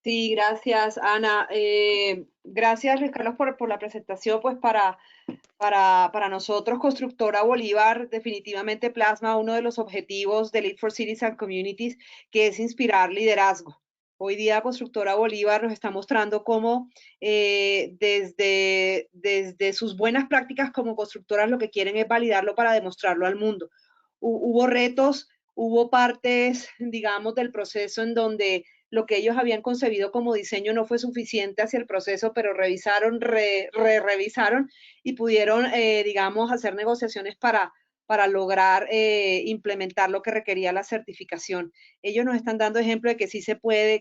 Sí, gracias, Ana. Gracias, Luis Carlos, por la presentación. Pues para nosotros, Constructora Bolívar definitivamente plasma uno de los objetivos de Lead for Cities and Communities, que es inspirar liderazgo. Hoy día Constructora Bolívar nos está mostrando cómo desde sus buenas prácticas como constructoras lo que quieren es validarlo para demostrarlo al mundo. Hubo retos, hubo partes, digamos, del proceso en donde lo que ellos habían concebido como diseño no fue suficiente hacia el proceso, pero revisaron, revisaron y pudieron, digamos, hacer negociaciones para lograr implementar lo que requería la certificación. Ellos nos están dando ejemplo de que sí se puede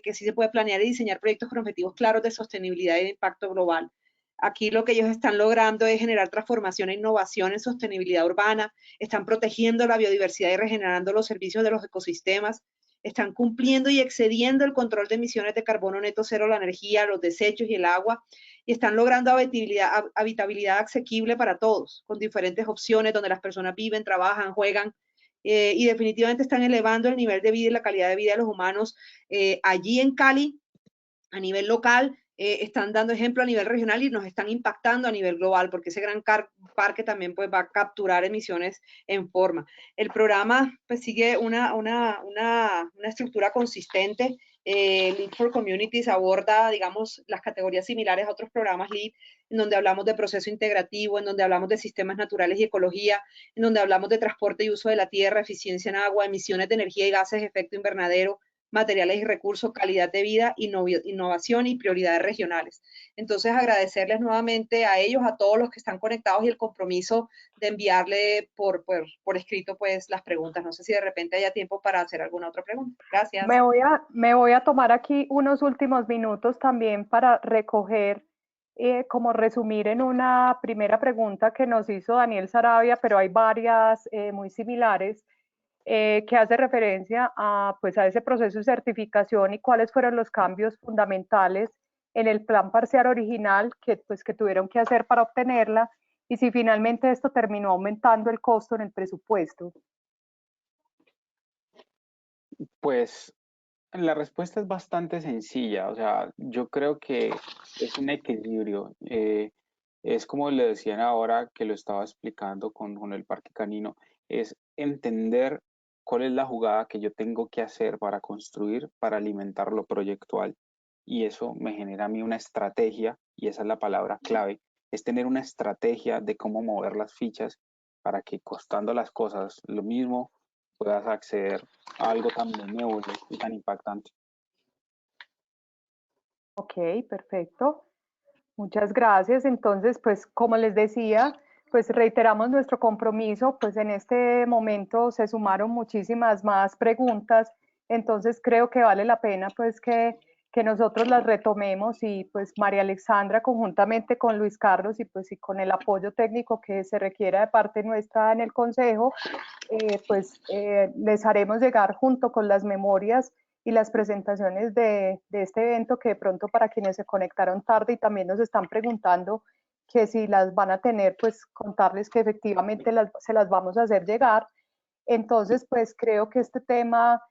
planear y diseñar proyectos con objetivos claros de sostenibilidad y de impacto global. Aquí lo que ellos están logrando es generar transformación e innovación en sostenibilidad urbana, están protegiendo la biodiversidad y regenerando los servicios de los ecosistemas, están cumpliendo y excediendo el control de emisiones de carbono neto cero, la energía, los desechos y el agua, y están logrando habitabilidad asequible para todos, con diferentes opciones donde las personas viven, trabajan, juegan, y definitivamente están elevando el nivel de vida y la calidad de vida de los humanos allí en Cali, a nivel local, están dando ejemplo a nivel regional y nos están impactando a nivel global, porque ese gran parque también pues, va a capturar emisiones en forma. El programa pues, sigue una estructura consistente. Lead for Communities aborda, digamos, las categorías similares a otros programas LEED, en donde hablamos de proceso integrativo, en donde hablamos de sistemas naturales y ecología, en donde hablamos de transporte y uso de la tierra, eficiencia en agua, emisiones de energía y gases de efecto invernadero, materiales y recursos, calidad de vida, innovación y prioridades regionales. Entonces, agradecerles nuevamente a ellos, a todos los que están conectados y el compromiso de enviarle por escrito pues las preguntas. No sé si de repente haya tiempo para hacer alguna otra pregunta. Gracias. Me voy a tomar aquí unos últimos minutos también para recoger, como resumir en una primera pregunta que nos hizo Daniel Saravia, pero hay varias muy similares, que hace referencia pues a ese proceso de certificación y cuáles fueron los cambios fundamentales en el plan parcial original pues, que tuvieron que hacer para obtenerla y si finalmente esto terminó aumentando el costo en el presupuesto. Pues la respuesta es bastante sencilla, o sea, yo creo que es un equilibrio. Es como le decían ahora que lo estaba explicando con el parque canino, es entender cuál es la jugada que yo tengo que hacer para construir, para alimentar lo proyectual. Y eso me genera a mí una estrategia, y esa es la palabra clave, es tener una estrategia de cómo mover las fichas para que costando las cosas lo mismo puedas acceder a algo tan benévolo y tan impactante. Ok, perfecto. Muchas gracias. Entonces, pues como les decía, pues reiteramos nuestro compromiso, pues en este momento se sumaron muchísimas más preguntas, entonces creo que vale la pena pues que nosotros las retomemos y pues María Alexandra conjuntamente con Luis Carlos y pues y con el apoyo técnico que se requiera de parte nuestra en el Consejo, les haremos llegar junto con las memorias y las presentaciones de este evento que de pronto para quienes se conectaron tarde y también nos están preguntando que si las van a tener, pues contarles que efectivamente se las vamos a hacer llegar. Entonces, pues creo que este tema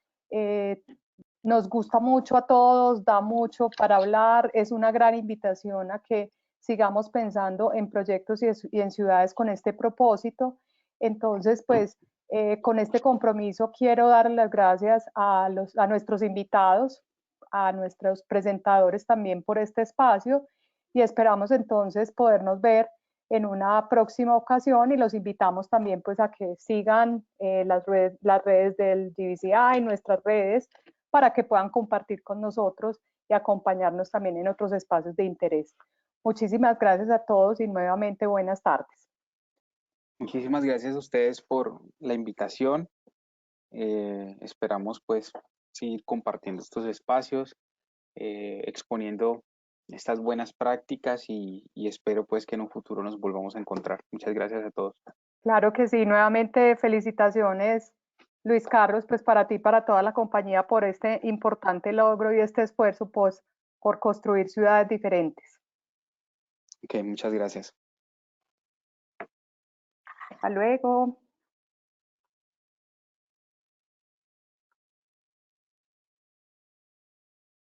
nos gusta mucho a todos, da mucho para hablar, es una gran invitación a que sigamos pensando en proyectos y en ciudades con este propósito. Entonces, pues con este compromiso quiero dar las gracias a nuestros invitados, a nuestros presentadores también por este espacio y esperamos entonces podernos ver en una próxima ocasión y los invitamos también pues a que sigan las redes del GBCI, nuestras redes, para que puedan compartir con nosotros y acompañarnos también en otros espacios de interés. Muchísimas gracias a todos y nuevamente buenas tardes. Muchísimas gracias a ustedes por la invitación. Esperamos pues seguir compartiendo estos espacios, exponiendo estas buenas prácticas y espero pues que en un futuro nos volvamos a encontrar. Muchas gracias a todos. Claro que sí, nuevamente felicitaciones Luis Carlos, pues para ti y para toda la compañía por este importante logro y este esfuerzo pues, por construir ciudades diferentes. Ok, muchas gracias. Hasta luego.